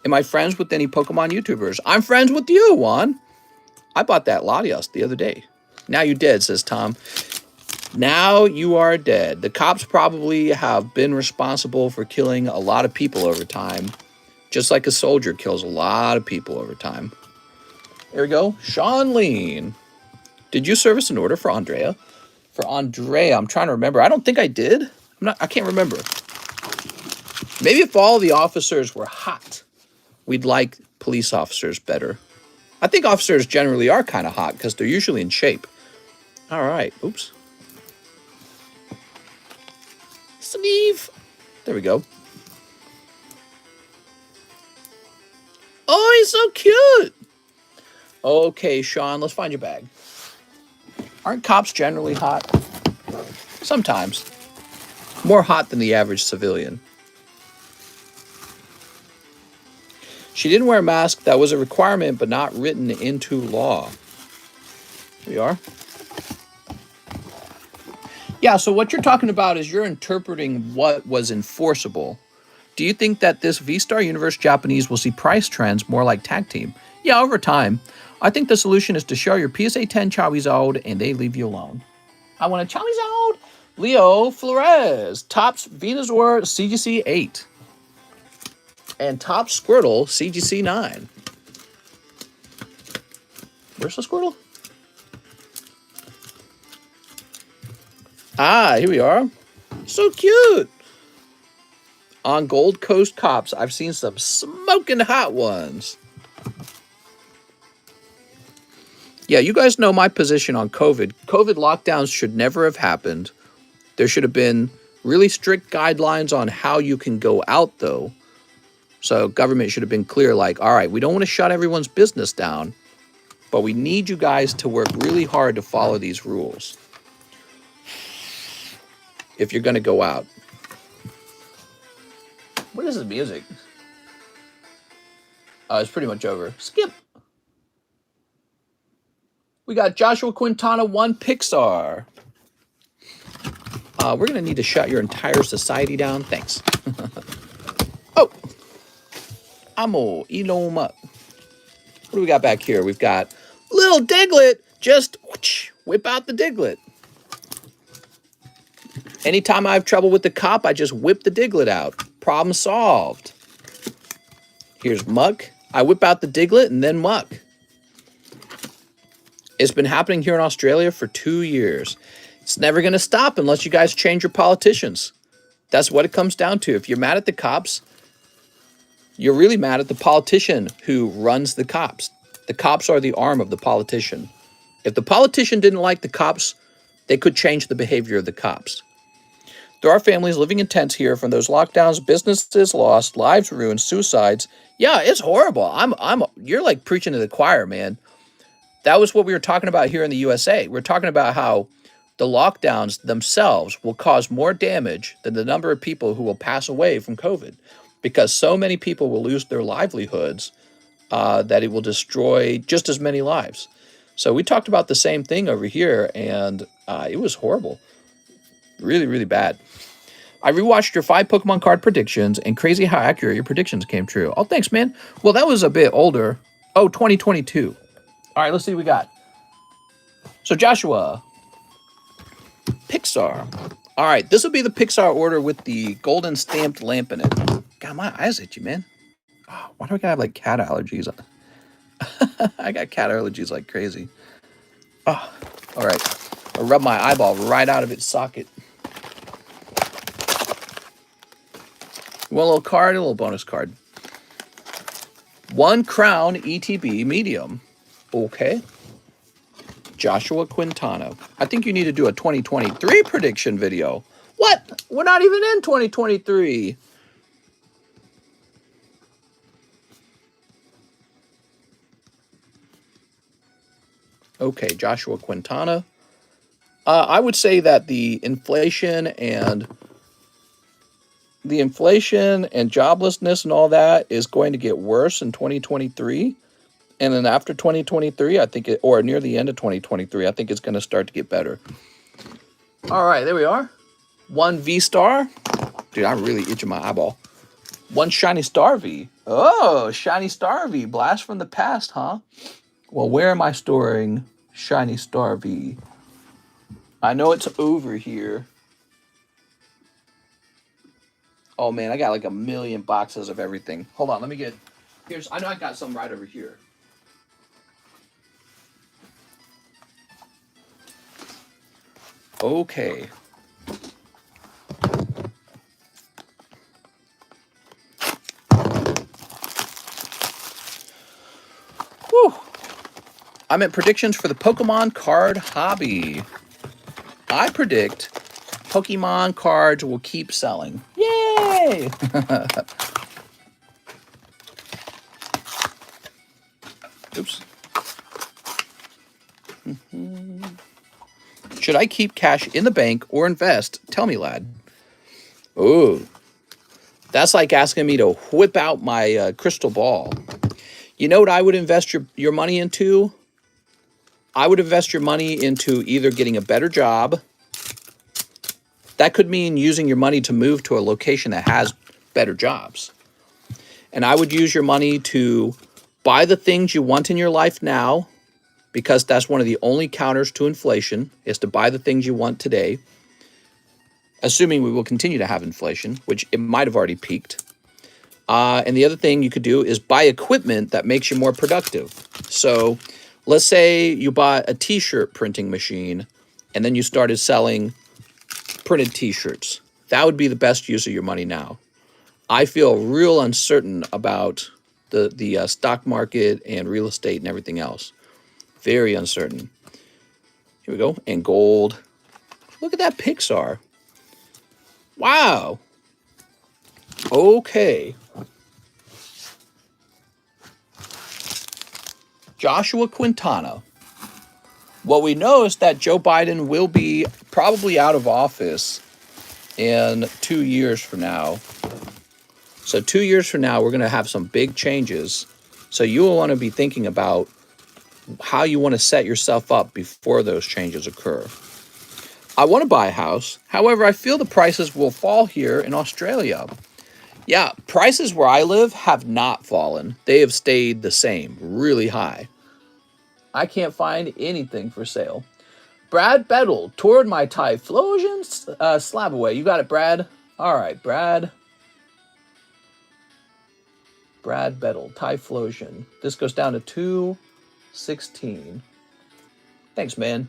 Am I friends with any Pokemon YouTubers? I'm friends with you, Juan. I bought that Latios the other day. Now you dead, says Tom. Now you are dead. The cops probably have been responsible for killing a lot of people over time, just like a soldier kills a lot of people over time. There we go. Sean Lean. Did you service an order for Andrea? For Andrea, I'm trying to remember. I don't think I did. I can't remember. Maybe if all the officers were hot, we'd like police officers better. I think officers generally are kind of hot because they're usually in shape. All right. Oops. Sleeve. There we go. Oh, he's so cute. Okay, Sean, let's find your bag. Aren't cops generally hot? Sometimes. More hot than the average civilian. She didn't wear a mask. That was a requirement, but not written into law. Here we are. Yeah, so what you're talking about is you're interpreting what was enforceable. Do you think that this V-Star Universe Japanese will see price trends more like Tag Team? Yeah, over time. I think the solution is to show your PSA 10 Charizard and they leave you alone. I want a Charizard. Leo Flores. Topps Venusaur CGC 8. And Topps Squirtle CGC 9. Where's the Squirtle? Ah, here we are. So cute. On Gold Coast Cops, I've seen some smoking hot ones. Yeah, you guys know my position on COVID. COVID lockdowns should never have happened. There should have been really strict guidelines on how you can go out, though. So government should have been clear, like, all right, we don't want to shut everyone's business down, but we need you guys to work really hard to follow these rules if you're going to go out. What is this music? It's pretty much over. Skip. We got Joshua Quintana 1 Pixar. We're going to need to shut your entire society down. Thanks. Oh. Amo. Elom up. What do we got back here? We've got little Diglett. Just whoosh, whip out the Diglett. Anytime I have trouble with the cop, I just whip the Diglett out. Problem solved. Here's Muck. I whip out the Diglett and then Muck. It's been happening here in Australia for 2 years. It's never going to stop unless you guys change your politicians. That's what it comes down to. If you're mad at the cops, you're really mad at the politician who runs the cops. The cops are the arm of the politician. If the politician didn't like the cops, they could change the behavior of the cops. There are families living in tents here from those lockdowns, businesses lost, lives ruined, suicides. Yeah, it's horrible. You're like preaching to the choir, man. That was what we were talking about here in the USA. We're talking about how the lockdowns themselves will cause more damage than the number of people who will pass away from COVID, because so many people will lose their livelihoods that it will destroy just as many lives. So we talked about the same thing over here, and it was horrible. Really, really bad. I rewatched your 5 Pokemon card predictions, and crazy how accurate your predictions came true. Oh, thanks, man. Well, that was a bit older. Oh, 2022. All right, let's see what we got. So, Joshua. Pixar. All right, this will be the Pixar order with the golden stamped lamp in it. God, my eyes itchy, man. Oh, why do I have, like, cat allergies? I got cat allergies like crazy. Oh, all right. I rub my eyeball right out of its socket. You want a little card, a little bonus card. 1 Crown ETB medium. Okay. Joshua Quintana. I think you need to do a 2023 prediction video. What? We're not even in 2023. Okay, Joshua Quintana. I would say that the inflation and joblessness and all that is going to get worse in 2023. And then after 2023, I think or near the end of 2023, I think it's going to start to get better. All right, there we are. 1 V-Star. Dude, I'm really itching my eyeball. 1 Shiny Star V. Oh, Shiny Star V. Blast from the past, huh? Well, where am I storing Shiny Star V? I know it's over here. Oh, man, I got like a million boxes of everything. Hold on, let me get... I know I got some right over here. Okay. Whew. I'm at predictions for the Pokemon card hobby. I predict Pokemon cards will keep selling. Yay! Oops. Should I keep cash in the bank or invest? Tell me, lad. Ooh. That's like asking me to whip out my crystal ball. You know what I would invest your money into? I would invest your money into either getting a better job. That could mean using your money to move to a location that has better jobs. And I would use your money to buy the things you want in your life now, because that's one of the only counters to inflation, is to buy the things you want today, assuming we will continue to have inflation, which it might have already peaked. And the other thing you could do is buy equipment that makes you more productive. So let's say you bought a t-shirt printing machine and then you started selling printed t-shirts. That would be the best use of your money now. I feel real uncertain about the stock market and real estate and everything else. Very uncertain. Here we go. And gold. Look at that Pixar. Wow. Okay. Joshua Quintana. What we know is that Joe Biden will be probably out of office in 2 years from now. So 2 years from now, we're going to have some big changes. So you will want to be thinking about how you want to set yourself up before those changes occur. I want to buy a house. However, I feel the prices will fall here in Australia. Yeah, prices where I live have not fallen. They have stayed the same, really high. I can't find anything for sale. Brad Bettle, toward my Typhlosion Slab-AWAY. You got it, Brad? All right, Brad. Brad Bettle, Typhlosion. This goes down to 216. Thanks, man.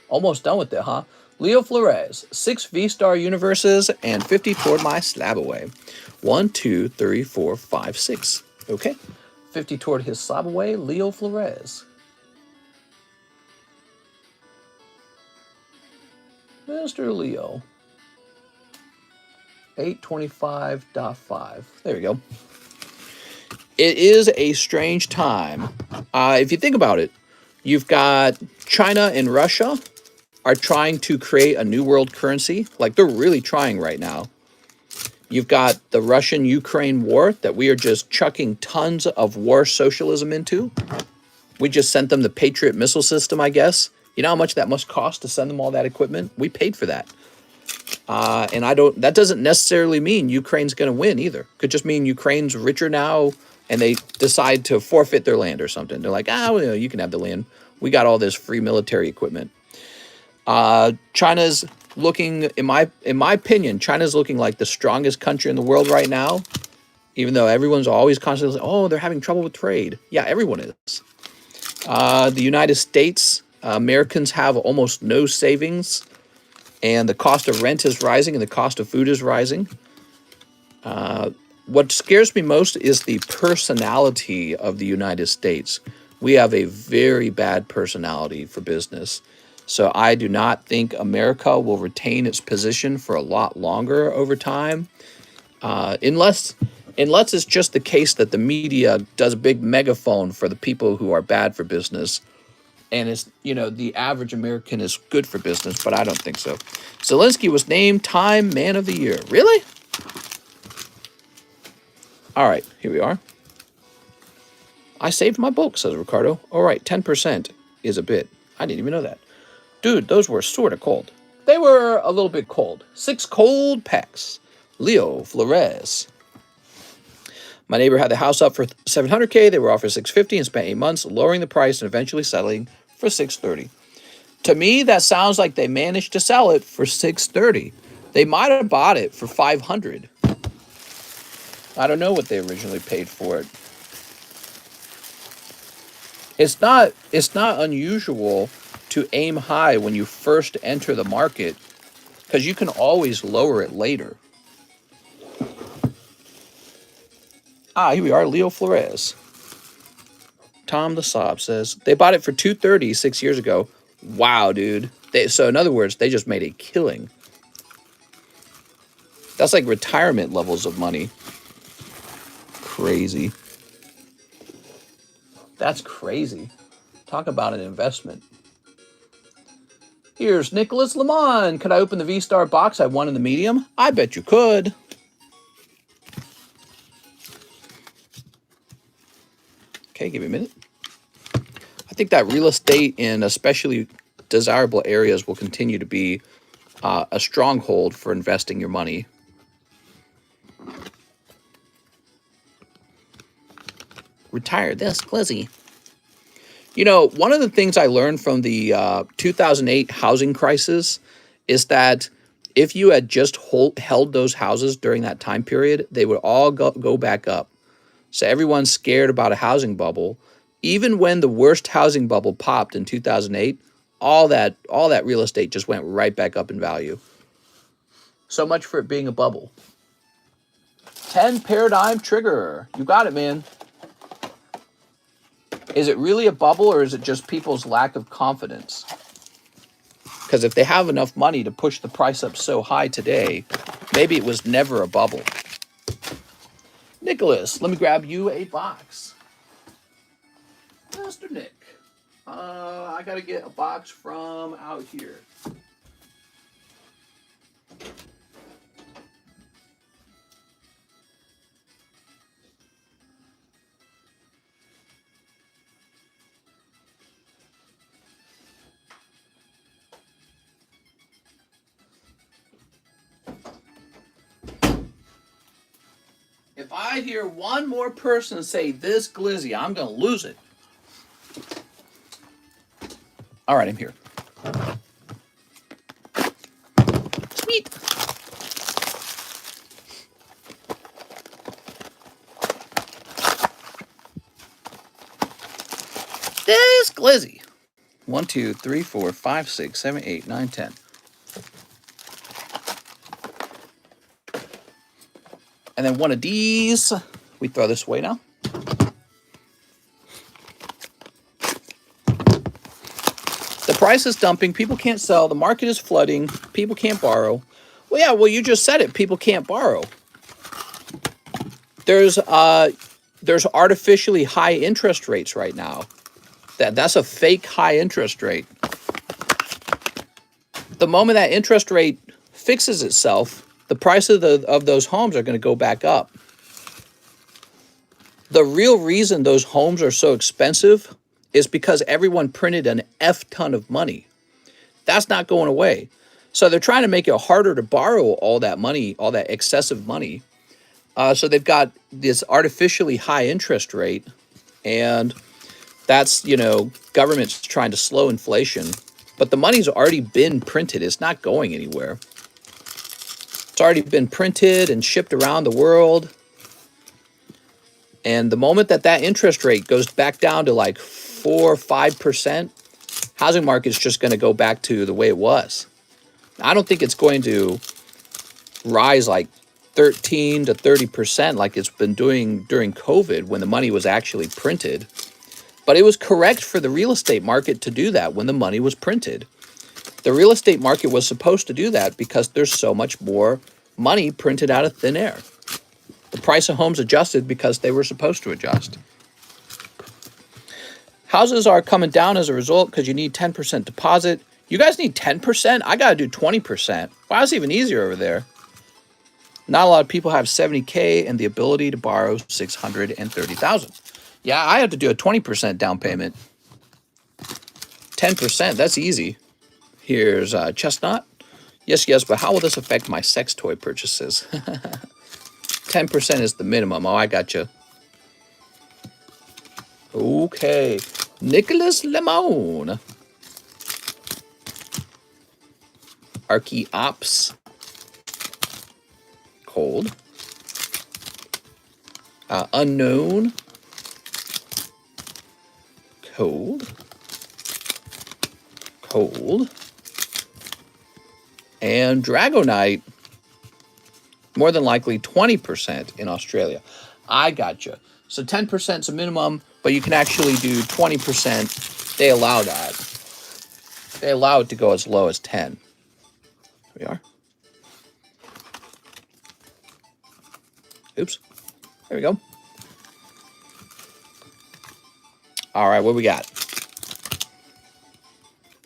Almost done with it, huh? Leo Flores, 6 V-Star universes and 50 toward my Slab-AWAY. 1, 2, 3, 4, 5, 6. Okay. 50 toward his Slab-AWAY, Leo Flores. Mr. Leo. 825.5. There we go. It is a strange time. If you think about it, you've got China and Russia are trying to create a new world currency. Like, they're really trying right now. You've got the Russian-Ukraine war that we are just chucking tons of war socialism into. We just sent them the Patriot missile system, I guess. You know how much that must cost to send them all that equipment? We paid for that. And that doesn't necessarily mean Ukraine's going to win either. Could just mean Ukraine's richer now and they decide to forfeit their land or something. They're like, well, you can have the land. We got all this free military equipment. China's looking, in my opinion, China's looking like the strongest country in the world right now, even though everyone's always constantly saying, oh, they're having trouble with trade. Yeah, everyone is. The United States, Americans have almost no savings, and the cost of rent is rising and the cost of food is rising. What scares me most is the personality of the United States. We have a very bad personality for business. So I do not think America will retain its position for a lot longer over time, unless it's just the case that the media does a big megaphone for the people who are bad for business, and it's, the average American is good for business, but I don't think so. Zelensky was named Time Man of the Year. Really? All right, here we are. I saved my bulk, says Ricardo. All right, 10% is a bit. I didn't even know that. Dude, those were sort of cold. They were a little bit cold. 6 cold packs. Leo Flores. My neighbor had the house up for $700K. They were offered $650 and spent 8 months lowering the price and eventually settling for $630. To me, that sounds like they managed to sell it for $630. They might have bought it for $500. I don't know what they originally paid for it. It's not unusual to aim high when you first enter the market, because you can always lower it later. Here we are, Leo Flores. Tom the Sob says, they bought it for $230 6 years ago. Wow, dude. So in other words, they just made a killing. That's like retirement levels of money. Crazy. That's crazy. Talk about an investment. Here's Nicholas Lamont. Could I open the V-Star box I won in the medium? I bet you could. Okay, give me a minute. I think that real estate in especially desirable areas will continue to be a stronghold for investing your money. Retire this glizzy. You know, one of the things I learned from the 2008 housing crisis is that if you had just held those houses during that time period, they would all go back up. So everyone's scared about a housing bubble. Even when the worst housing bubble popped in 2008, all that real estate just went right back up in value. So much for it being a bubble. 10 paradigm trigger. You got it, man. Is it really a bubble, or is it just people's lack of confidence? Because if they have enough money to push the price up so high today, maybe it was never a bubble. Nicholas, let me grab you a box. Mr. Nick, I got to get a box from out here. If I hear one more person say this glizzy, I'm going to lose it. All right, I'm here. Sweet. This glizzy. 1, 2, 3, 4, 5, 6, 7, 8, 9, 10. And then one of these, we throw this away now. The price is dumping. People can't sell. The market is flooding. People can't borrow. Well, yeah, well, you just said it. People can't borrow. There's artificially high interest rates right now. That's a fake high interest rate. The moment that interest rate fixes itself, the price of those homes are going to go back up. The real reason those homes are so expensive is because everyone printed an F ton of money. That's not going away. So they're trying to make it harder to borrow all that money, all that excessive money. So they've got this artificially high interest rate, and that's, you know, government's trying to slow inflation. But the money's already been printed. It's not going anywhere. It's already been printed and shipped around the world. And the moment that interest rate goes back down to like 4 or 5%, housing market's just going to go back to the way it was. I don't think it's going to rise like 13 to 30% like it's been doing during COVID when the money was actually printed. But it was correct for the real estate market to do that when the money was printed. The real estate market was supposed to do that because there's so much more money printed out of thin air. The price of homes adjusted because they were supposed to adjust. Houses are coming down as a result because you need 10% deposit. You guys need 10%? I got to do 20%. Wow, it's even easier over there. Not a lot of people have $70K and the ability to borrow $630,000. Yeah, I have to do a 20% down payment. 10%, that's easy. Here's Chestnut. Yes, but how will this affect my sex toy purchases? 10% is the minimum. Oh, I got you. Okay. Nicholas Lemon. Archeops. Cold. Unknown. Cold. Cold. And Dragonite, more than likely 20% in Australia. I gotcha. So 10% is a minimum, but you can actually do 20%. They allow that. They allow it to go as low as 10. Here we are. Oops. There we go. All right, what we got?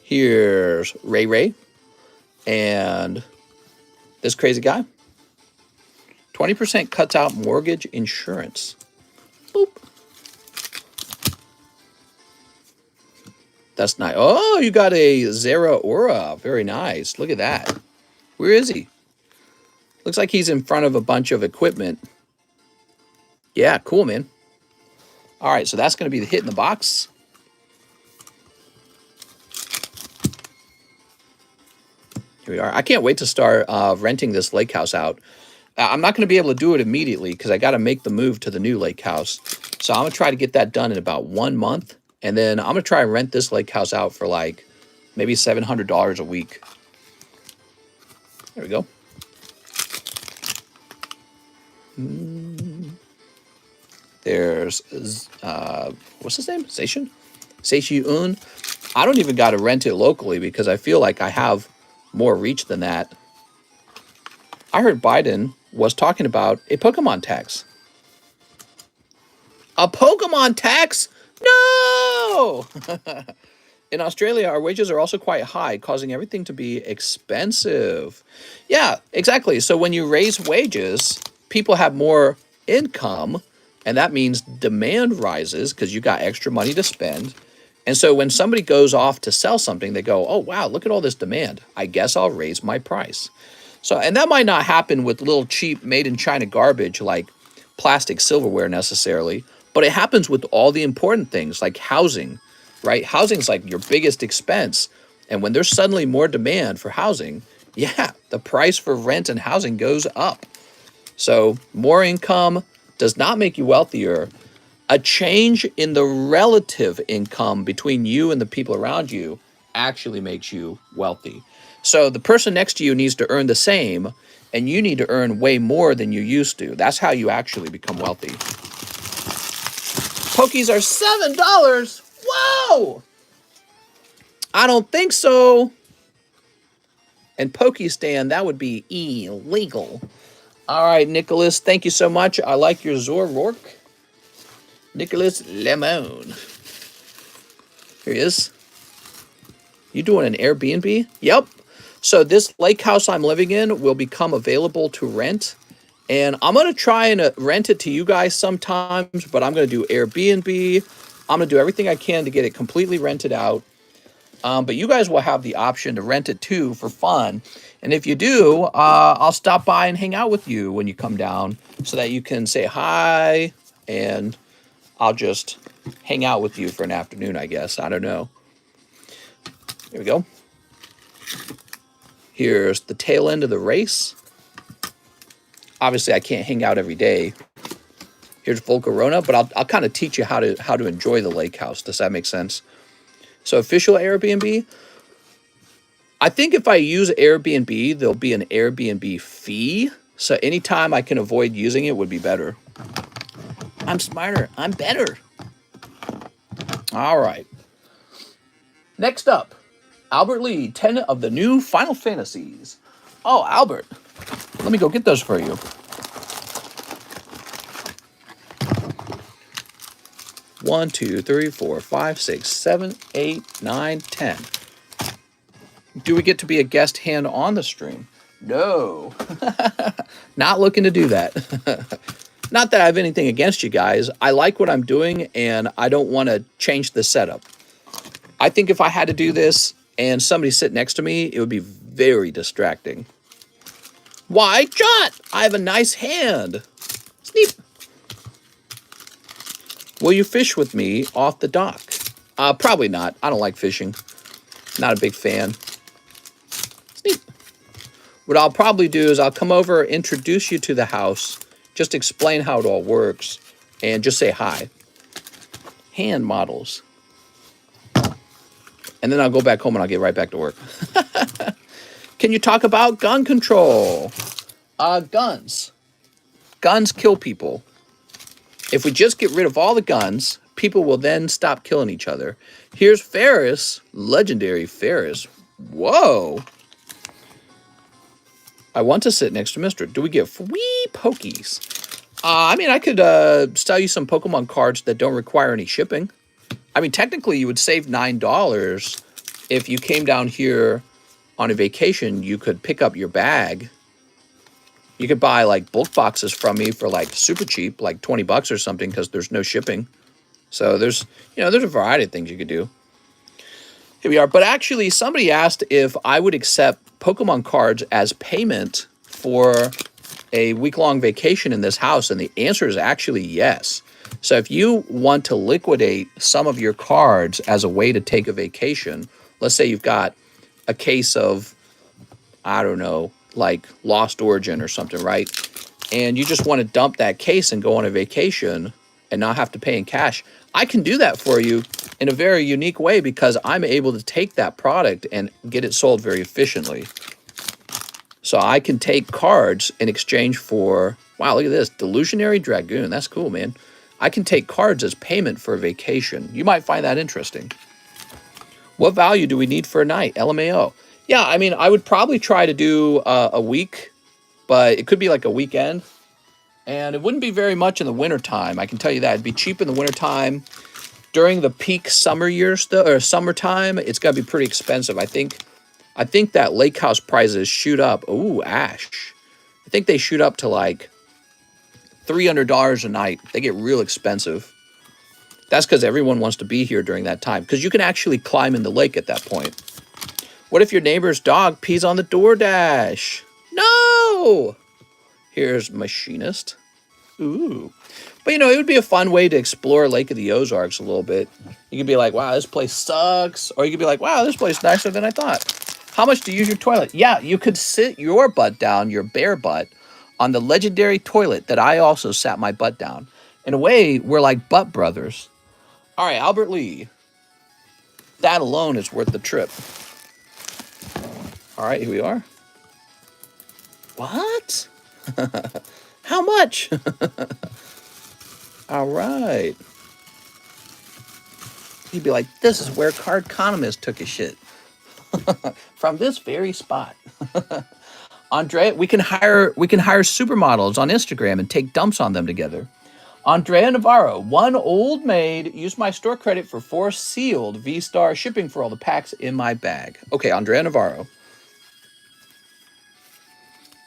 Here's Ray. And this crazy guy. 20% cuts out mortgage insurance. Boop. That's nice. Oh, you got a Zera Aura. Very nice. Look at that. Where is he? Looks like he's in front of a bunch of equipment. Yeah, cool, man. All right, so that's going to be the hit in the box. Here we are. I can't wait to start renting this lake house out. I'm not going to be able to do it immediately because I got to make the move to the new lake house. So I'm going to try to get that done in about 1 month. And then I'm going to try and rent this lake house out for like maybe $700 a week. There we go. There's, what's his name? Seishun? Seishun. I don't even got to rent it locally because I feel like I have more reach than that. I heard Biden was talking about a Pokemon tax. A Pokemon tax? No! In Australia, our wages are also quite high, causing everything to be expensive. Yeah, exactly. So when you raise wages, people have more income, and that means demand rises because you got extra money to spend. And so when somebody goes off to sell something, they go, oh, wow, look at all this demand. I guess I'll raise my price. So, and that might not happen with little cheap made in China garbage like plastic silverware necessarily, but it happens with all the important things like housing, right? Housing's like your biggest expense. And when there's suddenly more demand for housing, yeah, the price for rent and housing goes up. So more income does not make you wealthier. A change in the relative income between you and the people around you actually makes you wealthy. So the person next to you needs to earn the same, and you need to earn way more than you used to. That's how you actually become wealthy. Pokies are $7. Whoa! I don't think so. And Pokestan, that would be illegal. All right, Nicholas, thank you so much. I like your Zoroark. Nicholas Lemon. Here he is. You doing an Airbnb? Yep. So this lake house I'm living in will become available to rent. And I'm going to try and rent it to you guys sometimes, but I'm going to do Airbnb. I'm going to do everything I can to get it completely rented out. But you guys will have the option to rent it too for fun. And if you do, I'll stop by and hang out with you when you come down so that you can say hi, and I'll just hang out with you for an afternoon, I guess. I don't know. Here we go. Here's the tail end of the race. Obviously, I can't hang out every day. Here's Volcarona, but I'll kind of teach you how to enjoy the lake house. Does that make sense? So official Airbnb. I think if I use Airbnb, there'll be an Airbnb fee. So anytime I can avoid using it would be better. I'm smarter. I'm better. All right. Next up, Albert Lee, 10 of the new Final Fantasies. Oh, Albert, let me go get those for you. 1, 2, 3, 4, 5, 6, 7, 8, 9, 10. Do we get to be a guest hand on the stream? No. Not looking to do that. Not that I have anything against you guys. I like what I'm doing, and I don't want to change the setup. I think if I had to do this and somebody sit next to me, it would be very distracting. Why, John? I have a nice hand. Sneap. Will you fish with me off the dock? Probably not. I don't like fishing. Not a big fan. Sneap. What I'll probably do is I'll come over, introduce you to the house, just explain how it all works, and just say hi. Hand models. And then I'll go back home and I'll get right back to work. Can you talk about gun control? Guns. Guns kill people. If we just get rid of all the guns, people will then stop killing each other. Here's Ferris, legendary Ferris. Whoa. I want to sit next to Mr. Do we get free Pokies? I mean, I could sell you some Pokemon cards that don't require any shipping. I mean, technically, you would save $9 if you came down here on a vacation. You could pick up your bag. You could buy like bulk boxes from me for like super cheap, like 20 bucks or something, because there's no shipping. So there's a variety of things you could do. Here we are. But actually, somebody asked if I would accept Pokemon cards as payment for a week-long vacation in this house, and the answer is actually yes. So if you want to liquidate some of your cards as a way to take a vacation, let's say you've got a case of, I don't know, like Lost Origin or something, right? And you just want to dump that case and go on a vacation and not have to pay in cash, I can do that for you in a very unique way because I'm able to take that product and get it sold very efficiently. So I can take cards in exchange for, wow, look at this, Delusionary Dragoon. That's cool, man. I can take cards as payment for a vacation. You might find that interesting. What value do we need for a night? LMAO. Yeah, I mean, I would probably try to do a week, but it could be like a weekend. And it wouldn't be very much in the wintertime. I can tell you that. It'd be cheap in the wintertime. During the peak summer years, or summertime, it's got to be pretty expensive. I think that lake house prices shoot up. Ooh, Ash. I think they shoot up to like $300 a night. They get real expensive. That's because everyone wants to be here during that time. Because you can actually climb in the lake at that point. What if your neighbor's dog pees on the DoorDash? No! Here's Machinist. Ooh. But, you know, it would be a fun way to explore Lake of the Ozarks a little bit. You could be like, wow, this place sucks. Or you could be like, wow, this place is nicer than I thought. How much do you use your toilet? Yeah, you could sit your butt down, your bare butt, on the legendary toilet that I also sat my butt down. In a way, we're like butt brothers. All right, Albert Lee. That alone is worth the trip. All right, here we are. What? How much? All right. He'd be like, this is where Cardconomist took his shit. From this very spot. Andrea, we can hire supermodels on Instagram and take dumps on them together. Andrea Navarro, one old maid, use my store credit for 4 sealed V-Star shipping for all the packs in my bag. Okay, Andrea Navarro.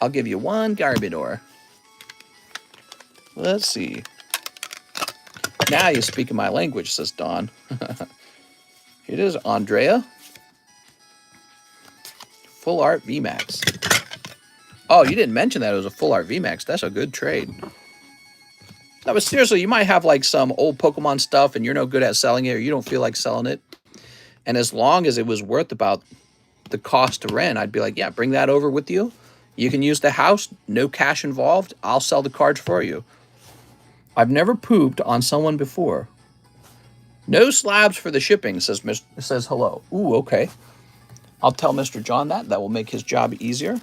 I'll give you 1 Garbodor. Let's see. Now you're speaking my language, says Dawn. Here it is, Andrea. Full Art VMAX. Oh, you didn't mention that it was a Full Art VMAX. That's a good trade. No, but seriously, you might have like some old Pokemon stuff and you're no good at selling it or you don't feel like selling it. And as long as it was worth about the cost to rent, I'd be like, yeah, bring that over with you. You can use the house, no cash involved. I'll sell the cards for you. I've never pooped on someone before. No slabs for the shipping, says hello. Ooh, okay. I'll tell Mr. John that. That will make his job easier.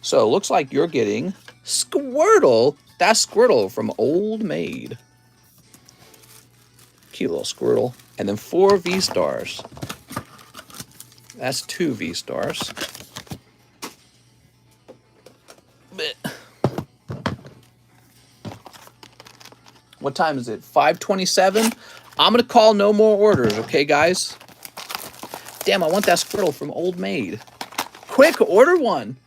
So it looks like you're getting Squirtle. That's Squirtle from Old Maid. Cute little Squirtle. And then 4 V-Stars. That's 2 V-Stars. What time is it? 5:27? I'm going to call no more orders, okay, guys? Damn, I want that Squirtle from Old Maid. Quick, order one.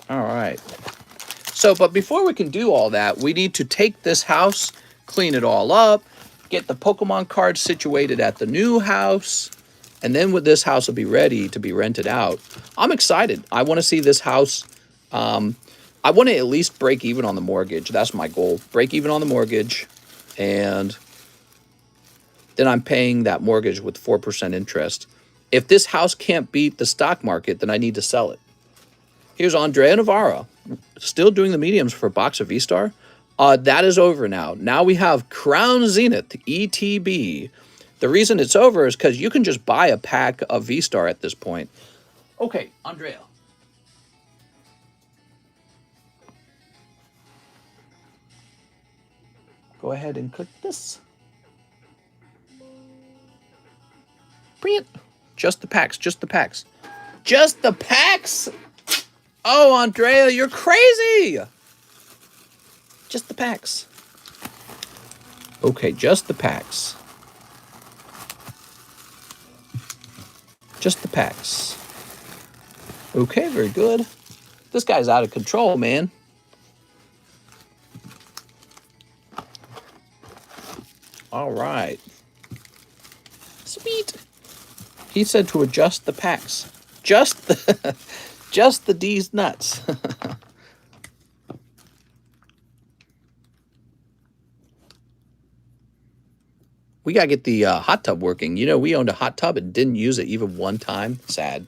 All right. So, but before we can do all that, we need to take this house, clean it all up, get the Pokemon cards situated at the new house, and then this house will be ready to be rented out. I'm excited. I want to see this house. I want to at least break even on the mortgage. That's my goal. Break even on the mortgage, and then I'm paying that mortgage with 4% interest. If this house can't beat the stock market, then I need to sell it. Here's Andrea Navarro, still doing the mediums for a box of V-Star. That is over now. Now we have Crown Zenith ETB. The reason it's over is because you can just buy a pack of V-Star at this point. Okay, Andrea. Go ahead and click this. Brilliant. Just the packs, just the packs. Just the packs? Oh, Andrea, you're crazy. Just the packs. Okay, just the packs. Just the packs. Okay, very good. This guy's out of control, man. All right. Sweet. He said to adjust the packs. Just the D's nuts. We got to get the hot tub working. You know, we owned a hot tub and didn't use it even one time. Sad.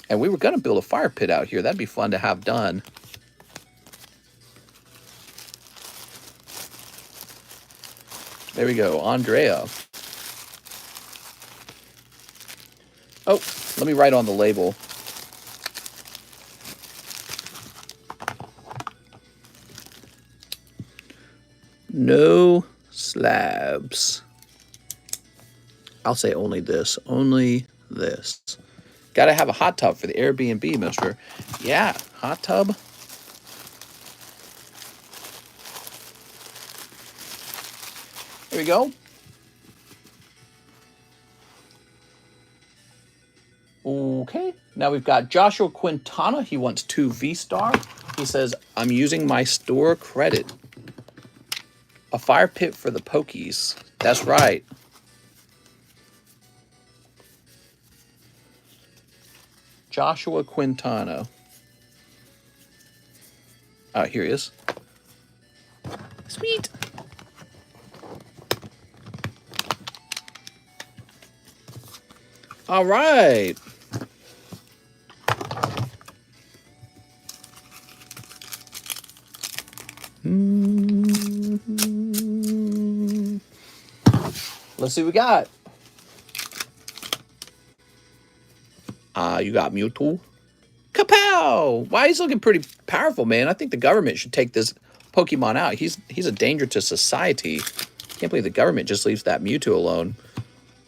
And we were going to build a fire pit out here. That'd be fun to have done. There we go. Andrea. Oh, let me write on the label. No slabs. I'll say only this. Only this. Got to have a hot tub for the Airbnb, mister. Yeah, hot tub. There we go. Okay, now we've got Joshua Quintana. He wants 2 V-Star. He says, I'm using my store credit. A fire pit for the pokies. That's right. Joshua Quintana. Oh, here he is. Sweet. All right. Let's see what we got. You got Mewtwo. Kapow! Why, he's looking pretty powerful, man. I think the government should take this Pokemon out. He's a danger to society. Can't believe the government just leaves that Mewtwo alone.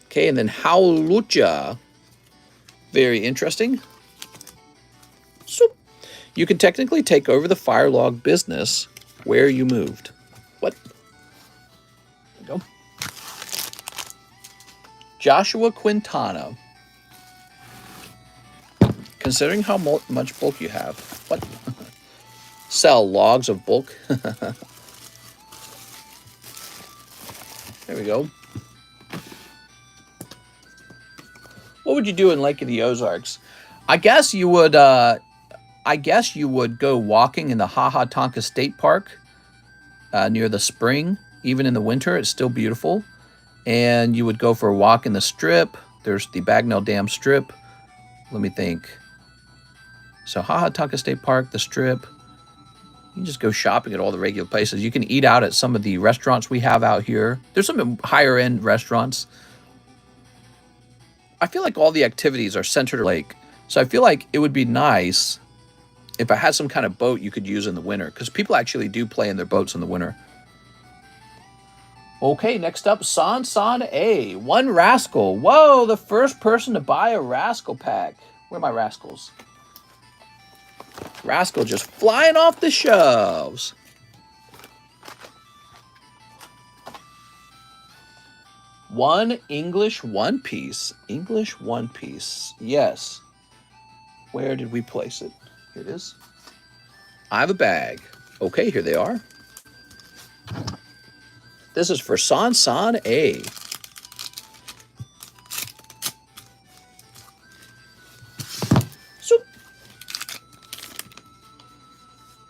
Okay, and then Howlucha. Very interesting. So, you can technically take over the Firelog business where you moved. What? There we go. Joshua Quintana. Considering how much bulk you have. What? Sell logs of bulk. There we go. What would you do in Lake of the Ozarks? I guess you would go walking in the Haha-Tonka State Park near the spring. Even in the winter, it's still beautiful. And you would go for a walk in the strip. There's the Bagnell Dam Strip. Let me think. So Haha-Tonka State Park, the strip. You can just go shopping at all the regular places. You can eat out at some of the restaurants we have out here. There's some higher end restaurants. I feel like all the activities are centered lake. So I feel like it would be nice if I had some kind of boat you could use in the winter, because people actually do play in their boats in the winter. Okay, next up, San A. 1 Rascal. Whoa, the first person to buy a Rascal pack. Where are my Rascals? Rascal just flying off the shelves. One English One Piece. English One Piece. Yes. Where did we place it? Here it is. I have a bag. Okay, here they are. This is for San A.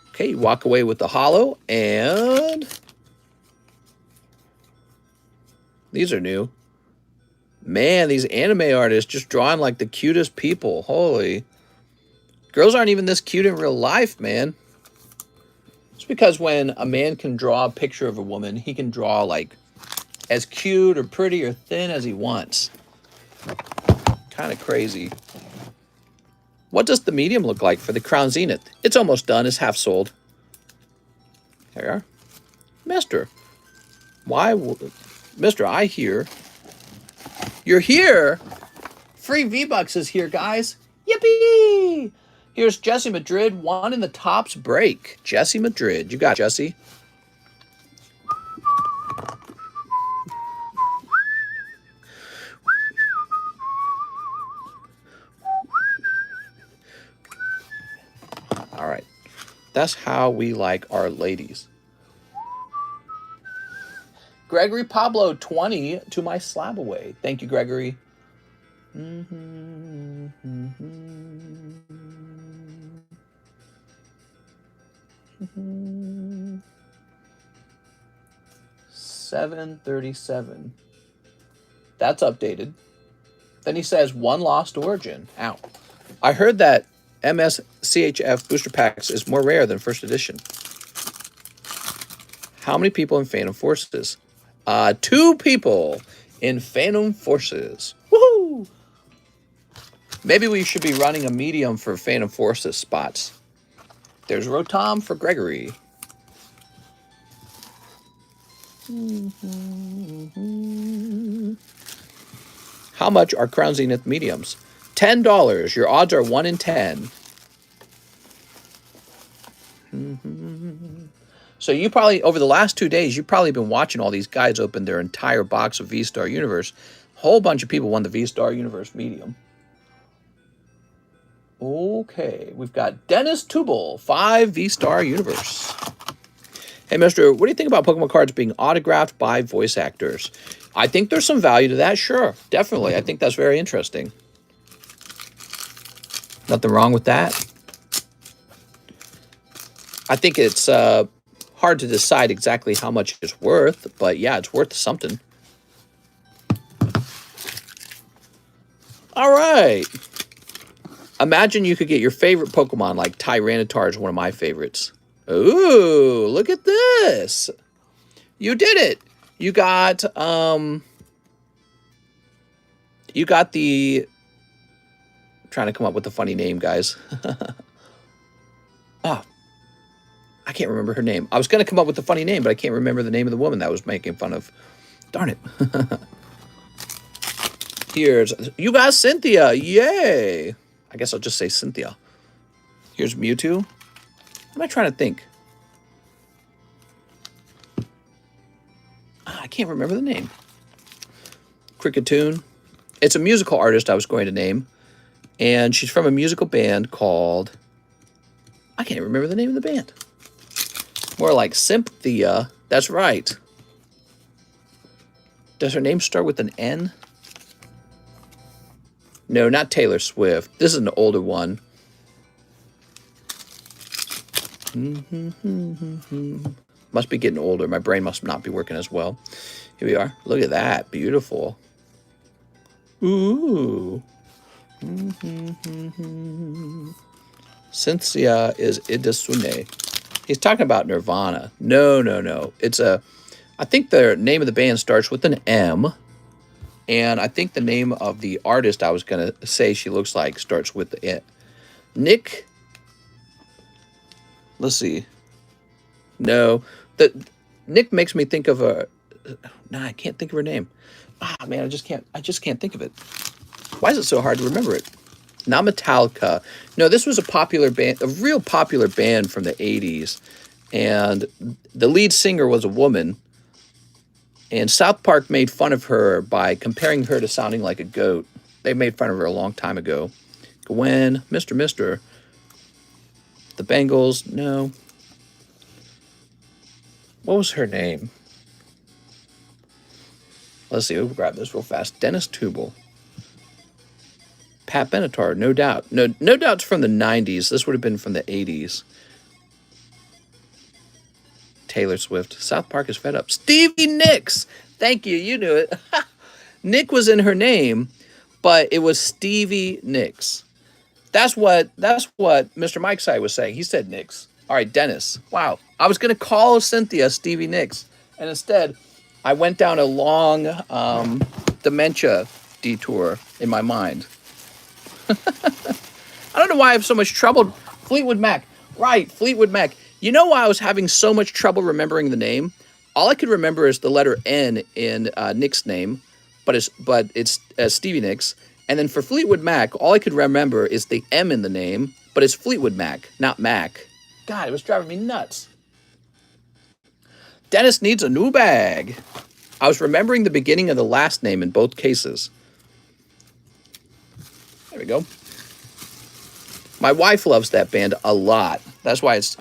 Okay, you walk away with the hollow, and these are new. Man, these anime artists just drawing like the cutest people. Holy. Girls aren't even this cute in real life, man. It's because when a man can draw a picture of a woman, he can draw like as cute or pretty or thin as he wants. Kind of crazy. What does the medium look like for the Crown Zenith? It's almost done. It's half sold. There you are. Mister. Why? Mister, I hear. You're here. Free V-Bucks is here, guys. Yippee! Here's Jesse Madrid. 1 in the tops break. Jesse Madrid. You got it, Jesse. All right. That's how we like our ladies. Gregory Pablo 20 to my Slab-AWAY. Thank you, Gregory. 737. That's updated. Then he says one lost origin. Ow. I heard that MSCHF booster packs is more rare than first edition. How many people in Phantom Forces? 2 people in Phantom Forces. Woohoo! Maybe we should be running a medium for Phantom Forces spots. There's Rotom for Gregory. How much are Crown Zenith mediums? $10. Your odds are 1 in 10. So you probably, over the last 2 days, you've probably been watching all these guys open their entire box of V-Star Universe. A whole bunch of people won the V-Star Universe medium. Okay, we've got Dennis Tubal, 5 V-Star Universe. Hey, mister, what do you think about Pokemon cards being autographed by voice actors? I think there's some value to that, sure. Definitely, I think that's very interesting. Nothing wrong with that. I think it's hard to decide exactly how much it's worth, but yeah, it's worth something. All right. Imagine you could get your favorite Pokemon, like Tyranitar is one of my favorites. Ooh, look at this. You did it. You got the... I'm trying to come up with a funny name, guys. Oh, I can't remember her name. I was going to come up with a funny name, but I can't remember the name of the woman that I was making fun of. Darn it. Here's... You got Cynthia. Yay. I guess I'll just say Cynthia. Here's Mewtwo. What am I trying to think? I can't remember the name. Cricketoon. It's a musical artist I was going to name. And she's from a musical band called... I can't remember the name of the band. More like Cynthia. That's right. Does her name start with an N? No, not Taylor Swift. This is an older one. Must be getting older. My brain must not be working as well. Here we are. Look at that. Beautiful. Ooh. Cynthia is Idasune. He's talking about Nirvana. No. It's a... I think the name of the band starts with an M. And I think the name of the artist I was going to say she looks like starts with the N. Nick... Let's see. No. Nick makes me think of a... Nah, I can't think of her name. Ah, man, I just can't think of it. Why is it so hard to remember it? Not Metallica. No, this was a popular band, a real popular band from the 80s. And the lead singer was a woman. And South Park made fun of her by comparing her to sounding like a goat. They made fun of her a long time ago. Gwen, Mr. The Bengals, no. What was her name? Let's see, we'll grab this real fast. Dennis Tubal. Pat Benatar, no doubt. No doubt's from the 90s. This would have been from the 80s. Taylor Swift. South Park is fed up. Stevie Nicks. Thank you. You knew it. Nick was in her name, but it was Stevie Nicks. That's what Mr. Mike's side was saying. He said Nicks. All right, Dennis. Wow. I was going to call Cynthia Stevie Nicks, and instead I went down a long dementia detour in my mind. I don't know why I have so much trouble. Fleetwood Mac. Right, Fleetwood Mac. You know why I was having so much trouble remembering the name? All I could remember is the letter N in Nick's name, but it's Stevie Nicks. And then for Fleetwood Mac, all I could remember is the M in the name, but it's Fleetwood Mac, not Mac. God, it was driving me nuts. Dennis needs a new bag. I was remembering the beginning of the last name in both cases. There we go. My wife loves that band a lot. That's why it's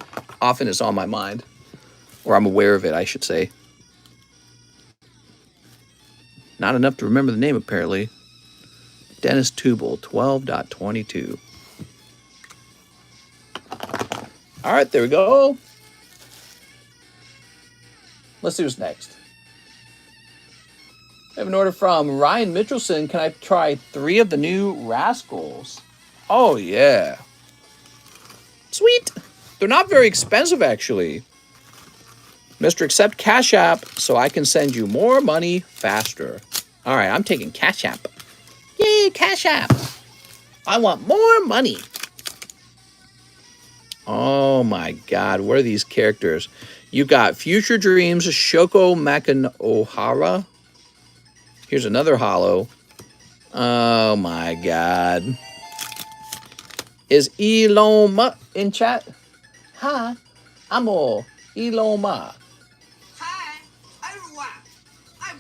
on my mind. Or I'm aware of it, I should say. Not enough to remember the name, apparently. Dennis Tubal, 12.22. All right, there we go. Let's see who's next. I have an order from Ryan Mitchelson. Can I try 3 of the new Rascals? Oh, yeah. Sweet. They're not very expensive, actually. Mr. Accept Cash App so I can send you more money faster. All right, I'm taking Cash App. Yay, Cash App. I want more money. Oh, my God. What are these characters? You got Future Dreams, Shoko Makanohara. Here's another holo. Oh, my God. Is Eloma in chat? Hi, I'm Eloma. Hi, everyone. I'm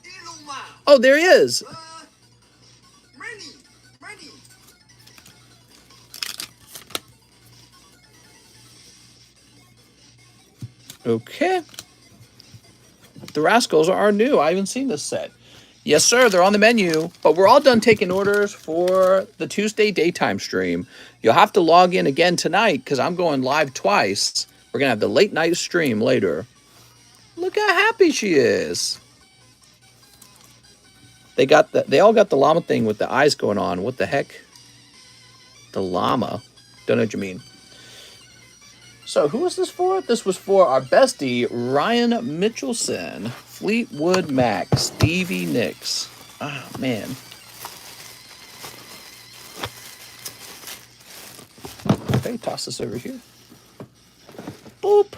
Eloma. Oh, there he is. Ready. Okay. The Rascals are new. I haven't seen this set. Yes, sir. They're on the menu. But we're all done taking orders for the Tuesday daytime stream. You'll have to log in again tonight because I'm going live twice. We're going to have the late night stream later. Look how happy she is. They all got the llama thing with the eyes going on. What the heck? The llama. Don't know what you mean. So who was this for? This was for our bestie, Ryan Mitchelson, Fleetwood Mac, Stevie Nicks. Oh, man. Okay, toss this over here. Boop.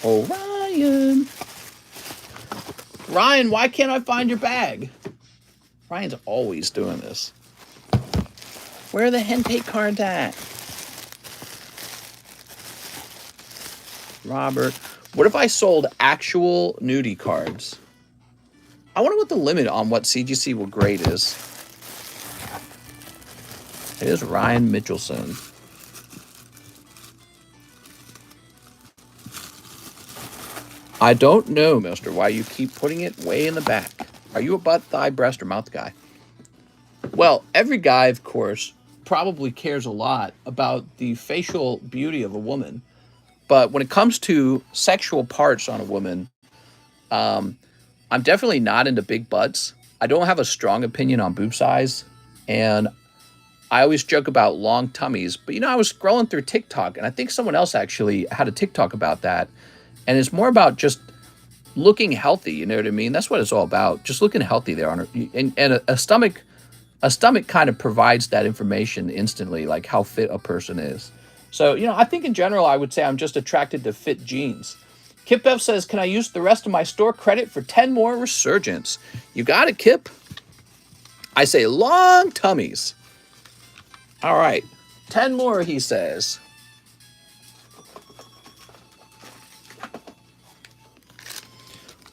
Oh, Ryan. Ryan, why can't I find your bag? Ryan's always doing this. Where are the hentai cards at? Robert. What if I sold actual nudie cards? I wonder what the limit on what CGC will grade is. It is Ryan Mitchelson. I don't know, mister, why you keep putting it way in the back. Are you a butt, thigh, breast, or mouth guy? Well, every guy, of course, probably cares a lot about the facial beauty of a woman. But when it comes to sexual parts on a woman, I'm definitely not into big butts. I don't have a strong opinion on boob size. And I always joke about long tummies. But, you know, I was scrolling through TikTok, and I think someone else actually had a TikTok about that. And it's more about just looking healthy, you know what I mean? That's what it's all about, just looking healthy there. And a stomach kind of provides that information instantly, like how fit a person is. So, you know, I think in general, I would say I'm just attracted to fit jeans. Kip F says, can I use the rest of my store credit for 10 more Resurgence? You got it, Kip. I say long tummies. All right. 10 more, he says.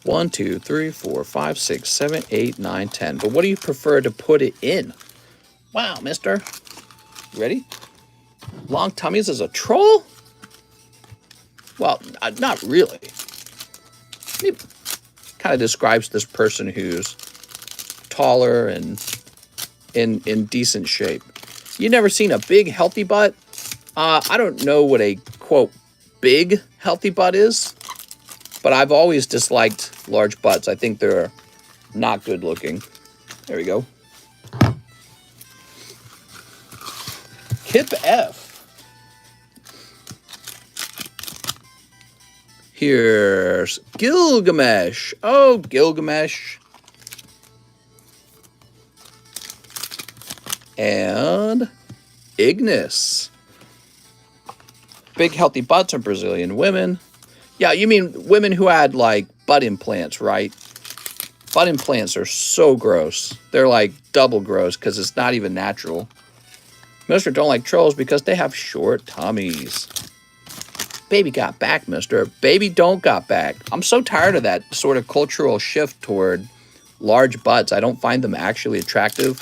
One, two, three, 4, 5, 6, 7, 8, 9, 10. But what do you prefer to put it in? Wow, mister. Ready? Long tummies as a troll? Well, not really. It kind of describes this person who's taller and in decent shape. You never seen a big, healthy butt? I don't know what a, quote, big, healthy butt is, but I've always disliked large butts. I think they're not good looking. There we go. Kip F. Here's Gilgamesh. Oh, Gilgamesh. And Ignis. Big healthy butts are Brazilian women. Yeah, you mean women who had like butt implants, right? Butt implants are so gross. They're like double gross because it's not even natural. Mister don't like trolls because they have short tummies. Baby got back, mister. Baby don't got back. I'm so tired of that sort of cultural shift toward large butts. I don't find them actually attractive.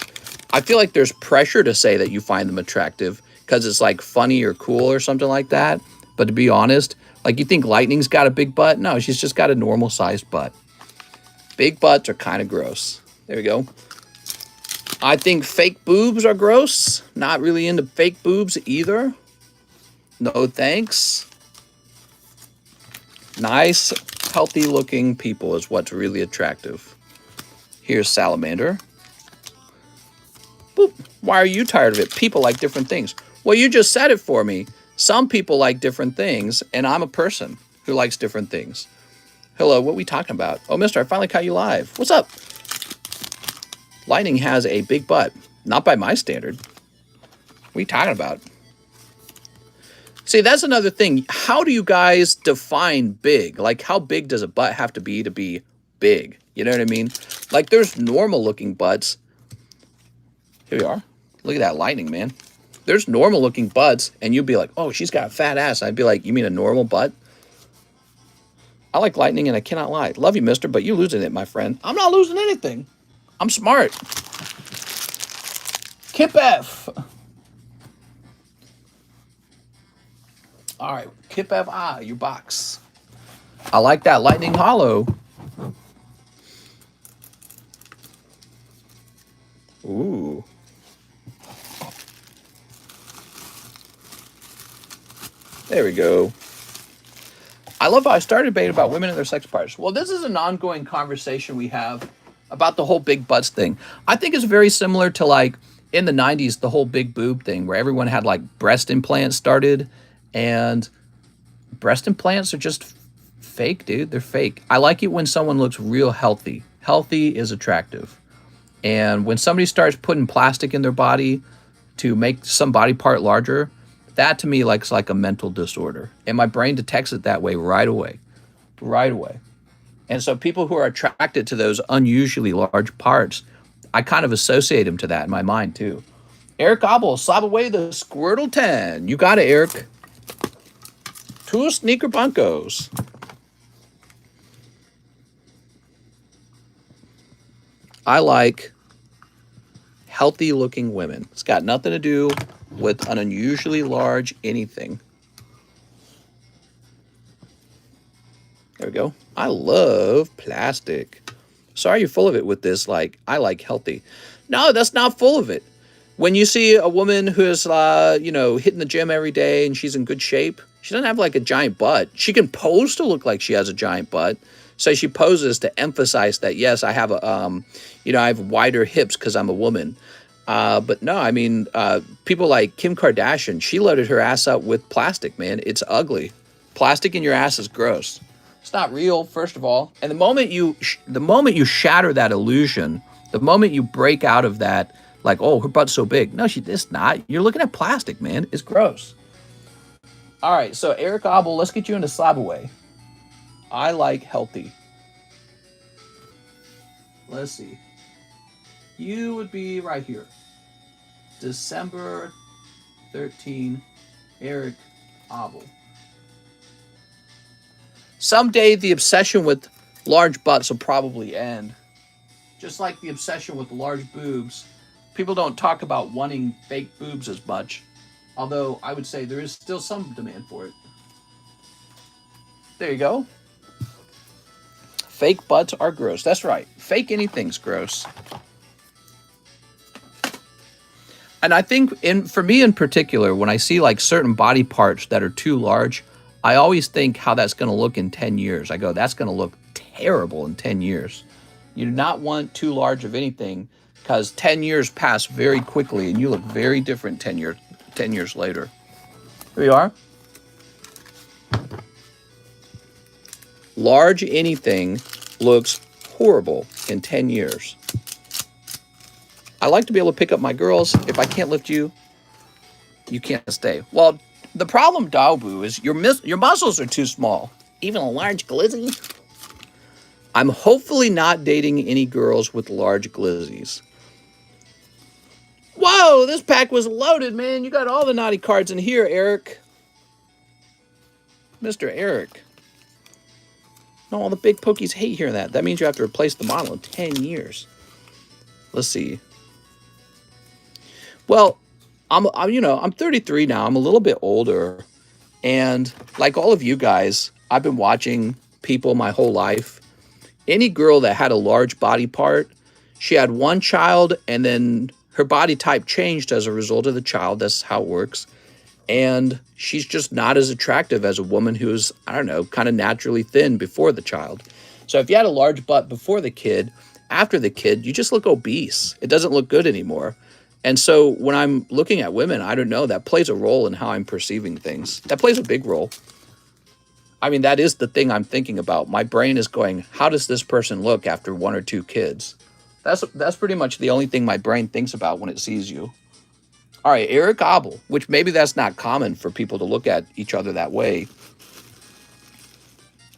I feel like there's pressure to say that you find them attractive because it's like funny or cool or something like that. But to be honest, like you think Lightning's got a big butt? No, she's just got a normal sized butt. Big butts are kind of gross. There we go. I think fake boobs are gross. Not really into fake boobs either. No thanks. Nice, Healthy looking people is what's really attractive. Here's salamander. Boop. Why are you tired of it? People like different things. Well, you just said it for me. Some people like different things, and I'm a person who likes different things. Hello, what are we talking about? Oh, mister, I finally caught you live. What's up? Lightning has a big butt. Not by my standard. What are you talking about? See, that's another thing. How do you guys define big? Like, how big does a butt have to be big? You know what I mean? Like, there's normal looking butts. Here we are. Look at that lightning, man. There's normal looking butts, and you'd be like, oh, she's got a fat ass. I'd be like, you mean a normal butt? I like lightning, and I cannot lie. Love you, mister, but you're losing it, my friend. I'm not losing anything. I'm smart. Kip F. All right, Kip F. Your box. I like that lightning hollow. Ooh. There we go. I love how I started debating about women and their sex parts. Well, this is an ongoing conversation we have about the whole big butts thing. I think it's very similar to, like, in the 90s, the whole big boob thing where everyone had, like, breast implants started. And breast implants are just fake, dude. They're fake. I like it when someone looks real healthy. Healthy is attractive. And when somebody starts putting plastic in their body to make some body part larger, that to me looks like a mental disorder. And my brain detects it that way right away. Right away. And so people who are attracted to those unusually large parts, I kind of associate them to that in my mind too. Eric Obel, SLAB-AWAY the Squirtle 10. You got it, Eric. 2 sneaker bunkos. I like healthy looking women. It's got nothing to do with an unusually large anything. There we go. I love plastic. Sorry you're full of it with this, like, I like healthy. No, that's not full of it. When you see a woman who's, you know, hitting the gym every day and she's in good shape, she doesn't have like a giant butt. She can pose to look like she has a giant butt. So she poses to emphasize that, yes, I have a, you know, I have wider hips because I'm a woman. But no, I mean, people like Kim Kardashian, she loaded her ass up with plastic, man. It's ugly. Plastic in your ass is gross. It's not real, first of all. And the moment you shatter that illusion, the moment you break out of that, like, oh, her butt's so big. No, it's not. You're looking at plastic, man. It's gross. All right, so Eric Obel, let's get you into SLAB-AWAY. I like healthy. Let's see. You would be right here. December 13, Eric Obel. Someday the obsession with large butts will probably end. Just like the obsession with large boobs. People don't talk about wanting fake boobs as much. Although I would say there is still some demand for it. There you go. Fake butts are gross. That's right. Fake anything's gross. And I think for me in particular, when I see like certain body parts that are too large, I always think how that's going to look in 10 years. I go, that's going to look terrible in 10 years. You do not want too large of anything because 10 years pass very quickly and you look very different 10 years later. Here we are. Large anything looks horrible in 10 years. I like to be able to pick up my girls. If I can't lift you, you can't stay. Well, the problem, Daobu, is your muscles are too small. Even a large glizzy. I'm hopefully not dating any girls with large glizzies. Whoa, this pack was loaded, man. You got all the naughty cards in here, Eric. Mr. Eric. No, all the big pokies hate hearing that. That means you have to replace the model in 10 years. Let's see. Well, I'm 33 now. I'm a little bit older. And like all of you guys, I've been watching people my whole life. Any girl that had a large body part, she had one child and then her body type changed as a result of the child. That's how it works. And she's just not as attractive as a woman who's, I don't know, kind of naturally thin before the child. So if you had a large butt before the kid, after the kid, you just look obese. It doesn't look good anymore. And so when I'm looking at women, I don't know, that plays a role in how I'm perceiving things. That plays a big role. I mean, that is the thing I'm thinking about. My brain is going, how does this person look after 1 or 2 kids? That's pretty much the only thing my brain thinks about when it sees you. All right, Eric Abel, which maybe that's not common for people to look at each other that way.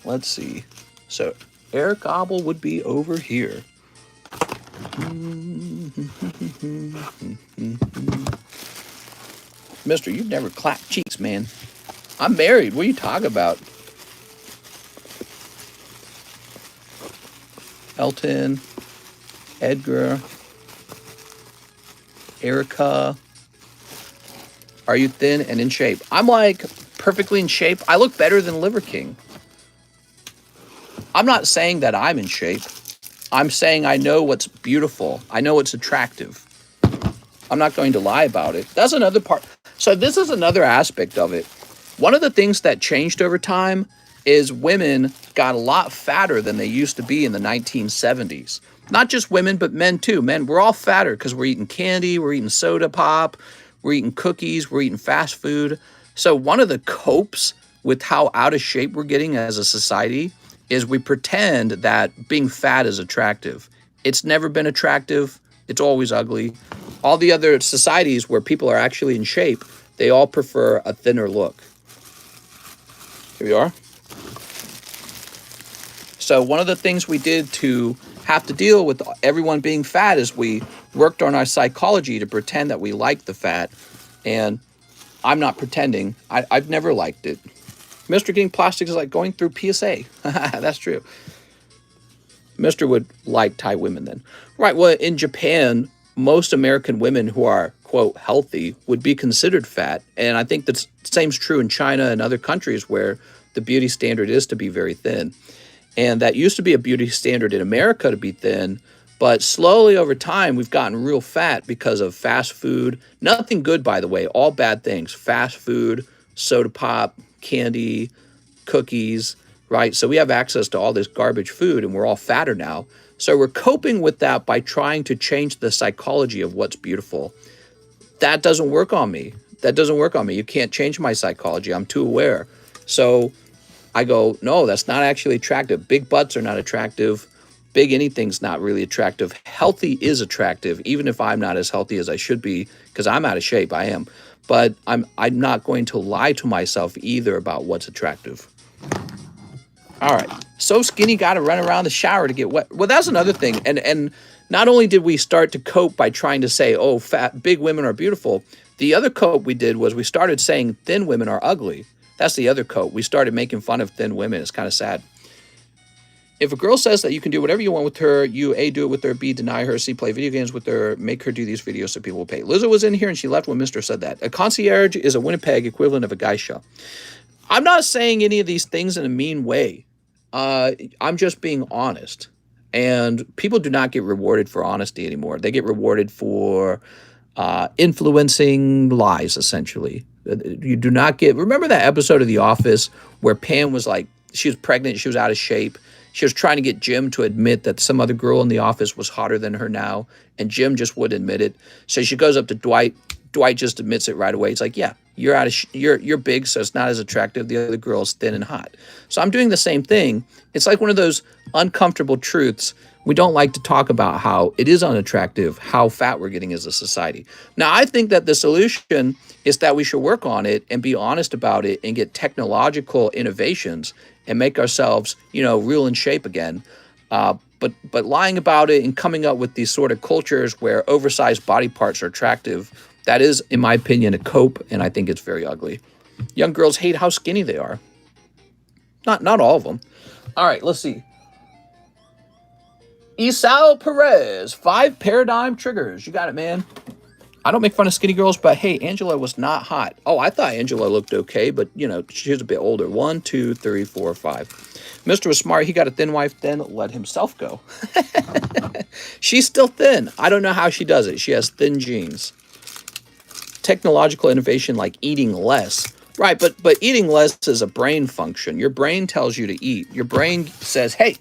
Let's see. So Eric Abel would be over here. Mister, you've never clapped cheeks, man. I'm married. What are you talking about? Elton, Edgar, Erica. Are you thin and in shape? I'm like perfectly in shape. I look better than Liver King. I'm not saying that I'm in shape. I'm saying I know what's beautiful. I know what's attractive. I'm not going to lie about it. That's another part. So this is another aspect of it. One of the things that changed over time is women got a lot fatter than they used to be in the 1970s. Not just women, but men too. Men, we're all fatter because we're eating candy, we're eating soda pop, we're eating cookies, we're eating fast food. So one of the copes with how out of shape we're getting as a society is we pretend that being fat is attractive. It's never been attractive. It's always ugly. All the other societies where people are actually in shape, they all prefer a thinner look. Here we are. So one of the things we did to have to deal with everyone being fat is we worked on our psychology to pretend that we liked the fat. And I'm not pretending. I've never liked it. Mr. Getting plastic is like going through PSA. That's true. Mr. would like Thai women then. Right, well, in Japan, most American women who are, quote, healthy would be considered fat. And I think the same's true in China and other countries where the beauty standard is to be very thin. And that used to be a beauty standard in America to be thin, but slowly over time, we've gotten real fat because of fast food. Nothing good, by the way, all bad things. Fast food, soda pop, candy, cookies, right? So we have access to all this garbage food and we're all fatter now. So we're coping with that by trying to change the psychology of what's beautiful. That doesn't work on me. That doesn't work on me. You can't change my psychology. I'm too aware. So I go, no, that's not actually attractive. Big butts are not attractive. Big anything's not really attractive. Healthy is attractive, even if I'm not as healthy as I should be, because I'm out of shape. I am. But I'm not going to lie to myself either about what's attractive. All right. So skinny, got to run around the shower to get wet. Well, that's another thing. And not only did we start to cope by trying to say, oh, fat, big women are beautiful. The other cope we did was we started saying thin women are ugly. That's the other cope. We started making fun of thin women. It's kind of sad. If a girl says that you can do whatever you want with her, you A, do it with her, B, deny her, C, play video games with her, make her do these videos so people will pay. Lizzo was in here and she left when Mr. said that. A concierge is a Winnipeg equivalent of a geisha. I'm not saying any of these things in a mean way. I'm just being honest. And people do not get rewarded for honesty anymore. They get rewarded for influencing lies, essentially. You do not get... Remember that episode of The Office where Pam was like, she was pregnant, she was out of shape. She was trying to get Jim to admit that some other girl in the office was hotter than her now, and Jim just wouldn't admit it. So she goes up to Dwight. Dwight just admits it right away. He's like, yeah, you're big, so it's not as attractive. The other girl's thin and hot. So I'm doing the same thing. It's like one of those uncomfortable truths. We don't like to talk about how it is unattractive, how fat we're getting as a society. Now, I think that the solution is that we should work on it and be honest about it and get technological innovations and make ourselves, real in shape again. But lying about it and coming up with these sort of cultures where oversized body parts are attractive, that is, in my opinion, a cope, and I think it's very ugly. Young girls hate how skinny they are. Not all of them. All right, let's see. Isao Perez, 5 paradigm triggers. You got it, man. I don't make fun of skinny girls, but hey, Angela was not hot. Oh, I thought Angela looked okay, but she was a bit older. 1, 2, 3, 4, 5. Mr. was smart. He got a thin wife, then let himself go. She's still thin. I don't know how she does it. She has thin genes. technological innovation like eating less. Right, but eating less is a brain function. Your brain tells you to eat. Your brain says, hey,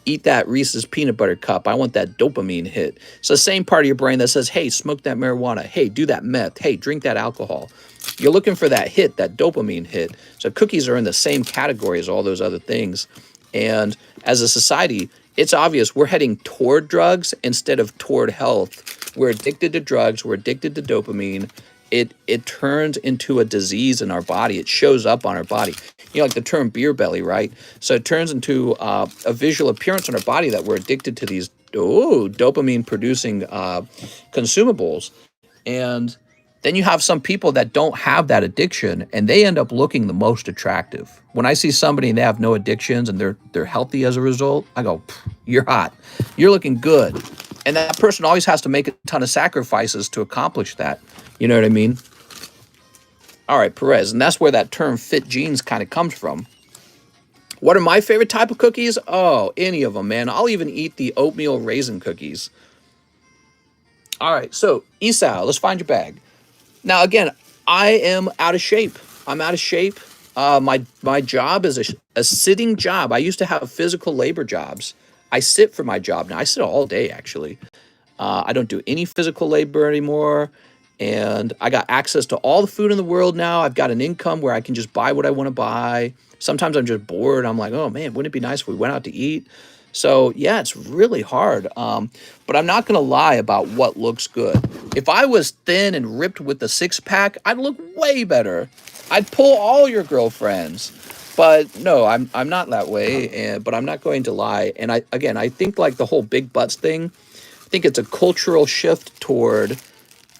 eat that Reese's peanut butter cup. I want that dopamine hit. It's the same part of your brain that says, hey, smoke that marijuana. Hey, do that meth. Hey, drink that alcohol. You're looking for that hit, that dopamine hit. So cookies are in the same category as all those other things. And as a society, it's obvious we're heading toward drugs instead of toward health. We're addicted to drugs. We're addicted to dopamine. It turns into a disease in our body. It shows up on our body. You know, like the term beer belly, right? So it turns into a visual appearance on our body that we're addicted to these dopamine producing consumables. And then you have some people that don't have that addiction and they end up looking the most attractive. When I see somebody and they have no addictions and they're healthy as a result, I go, you're hot. You're looking good. And that person always has to make a ton of sacrifices to accomplish that. You know what I mean? All right, Perez. And that's where that term fit jeans kind of comes from. What are my favorite type of cookies? Oh, any of them, man. I'll even eat the oatmeal raisin cookies. All right, so Esau, let's find your bag. Now, again, I am out of shape. I'm out of shape. My job is a sitting job. I used to have physical labor jobs. I sit for my job now. I sit all day, actually. I don't do any physical labor anymore. And I got access to all the food in the world now. I've got an income where I can just buy what I want to buy. Sometimes I'm just bored. I'm like, oh, man, wouldn't it be nice if we went out to eat? So, yeah, it's really hard. But I'm not going to lie about what looks good. If I was thin and ripped with the six-pack, I'd look way better. I'd pull all your girlfriends. But no, I'm not that way, but I'm not going to lie. And I think like the whole big butts thing, I think it's a cultural shift toward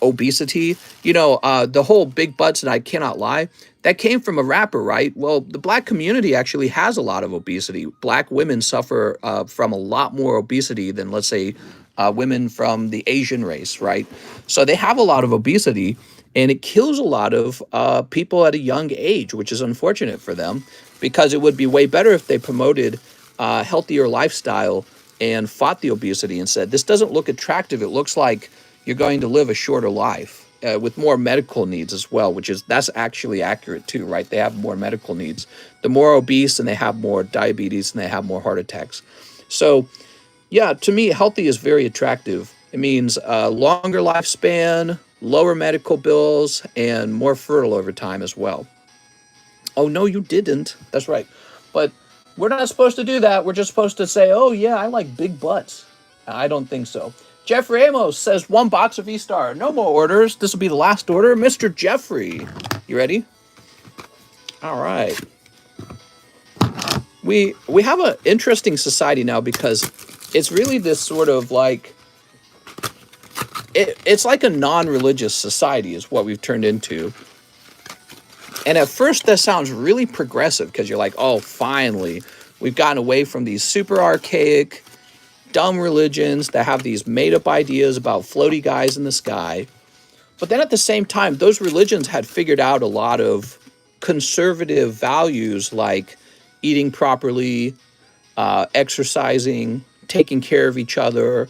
obesity. You know, the whole big butts and I cannot lie, that came from a rapper, right? Well, the black community actually has a lot of obesity. Black women suffer from a lot more obesity than, let's say, women from the Asian race, right? So they have a lot of obesity, and it kills a lot of people at a young age, which is unfortunate for them, because it would be way better if they promoted healthier lifestyle and fought the obesity and said, this doesn't look attractive. It looks like you're going to live a shorter life with more medical needs as well, that's actually accurate too, right? They have more medical needs. The more obese and they have more diabetes and they have more heart attacks. So yeah, to me, healthy is very attractive. It means longer lifespan, lower medical bills, and more fertile over time as well. Oh, no, you didn't. That's right. But we're not supposed to do that. We're just supposed to say, oh, yeah, I like big butts. I don't think so. Jeffrey Amos says 1 box of V-Star. No more orders. This will be the last order. Mr. Jeffrey. You ready? All right. We have an interesting society now because it's really this sort of like, it's like a non-religious society is what we've turned into. And at first that sounds really progressive because you're like, oh, finally, we've gotten away from these super archaic, dumb religions that have these made-up ideas about floaty guys in the sky. But then at the same time, those religions had figured out a lot of conservative values like eating properly, exercising, taking care of each other,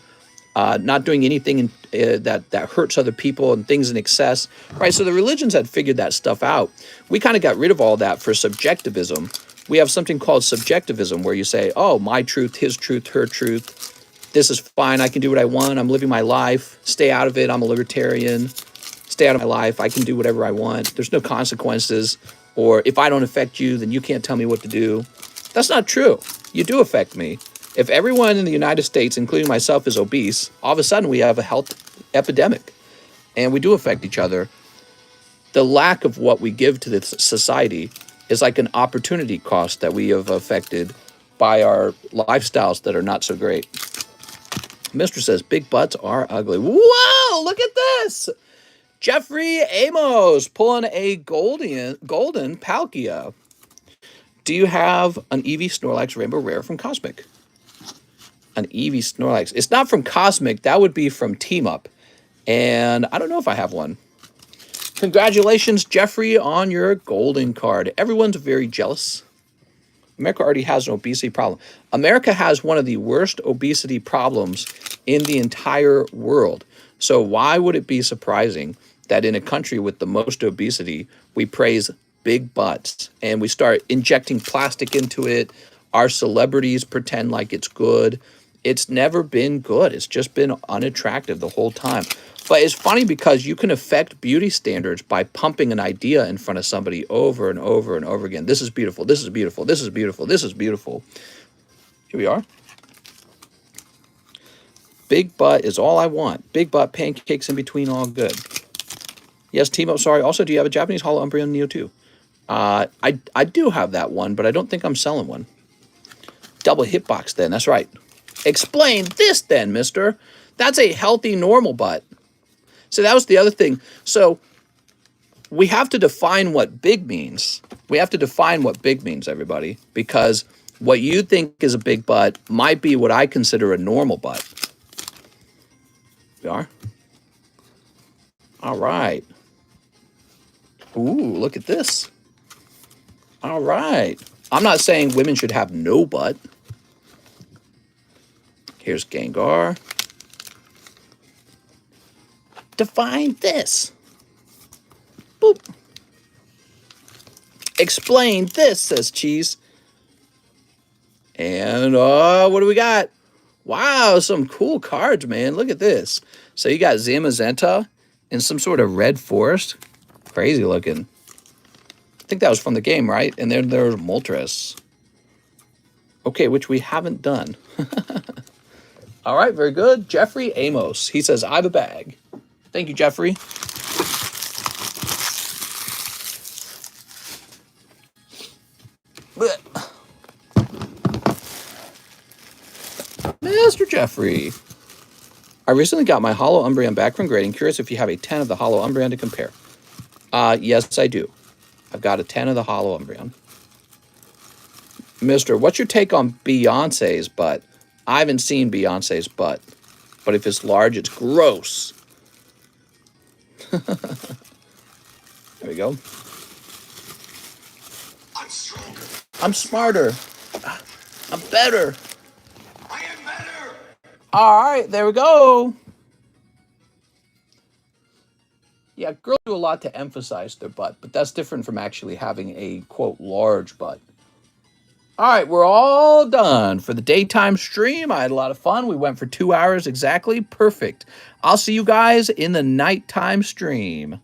not doing anything that hurts other people and things in excess, right? So the religions had figured that stuff out. We kind of got rid of all that for subjectivism. We have something called subjectivism where you say, oh, my truth, his truth, her truth. This is fine. I can do what I want. I'm living my life. Stay out of it. I'm a libertarian. Stay out of my life. I can do whatever I want. There's no consequences. Or if I don't affect you, then you can't tell me what to do. That's not true. You do affect me. If everyone in the United States, including myself, is obese, all of a sudden we have a health epidemic. And we do affect each other. The lack of what we give to the society is like an opportunity cost that we have affected by our lifestyles that are not so great. Mister says, big butts are ugly. Whoa, look at this. Jeffrey Amos pulling a golden Palkia. Do you have an Eevee Snorlax Rainbow Rare from Cosmic? An Eevee Snorlax. It's not from Cosmic. That would be from Team Up. And I don't know if I have one. Congratulations, Jeffrey, on your golden card. Everyone's very jealous. America already has an obesity problem. America has one of the worst obesity problems in the entire world. So why would it be surprising that in a country with the most obesity, we praise big butts and we start injecting plastic into it. Our celebrities pretend like it's good. It's never been good. It's just been unattractive the whole time. But it's funny because you can affect beauty standards by pumping an idea in front of somebody over and over and over again. This is beautiful. This is beautiful. This is beautiful. This is beautiful. Here we are. Big butt is all I want. Big butt, pancakes in between, all good. Yes, Timo, sorry. Also, do you have a Japanese Hollow Umbreon Neo 2? I do have that one, but I don't think I'm selling one. Double hitbox then, that's right. Explain this then, mister. That's a healthy, normal butt. So that was the other thing. So we have to define what big means. We have to define what big means, everybody, because what you think is a big butt might be what I consider a normal butt. We are. All right. Ooh, look at this. All right. I'm not saying women should have no butt. Here's Gengar. Define this. Boop. Explain this, says Cheese. And what do we got? Wow, some cool cards, man. Look at this. So you got Zamazenta in some sort of red forest. Crazy looking. I think that was from the game, right? And then there's Moltres. Okay, which we haven't done. All right, very good. Jeffrey Amos. He says, I have a bag. Thank you, Jeffrey. Mr. Jeffrey. I recently got my Hollow Umbreon back from grading. Curious if you have a 10 of the Hollow Umbreon to compare. Yes, I do. I've got a 10 of the Hollow Umbreon. Mister, what's your take on Beyonce's butt? I haven't seen Beyonce's butt. But if it's large, it's gross. There we go. I'm stronger. I'm smarter. I'm better. I am better. All right, there we go. Yeah, girls do a lot to emphasize their butt, but that's different from actually having a, quote, large butt. All right, we're all done for the daytime stream. I had a lot of fun. We went for 2 hours exactly. Perfect. I'll see you guys in the nighttime stream.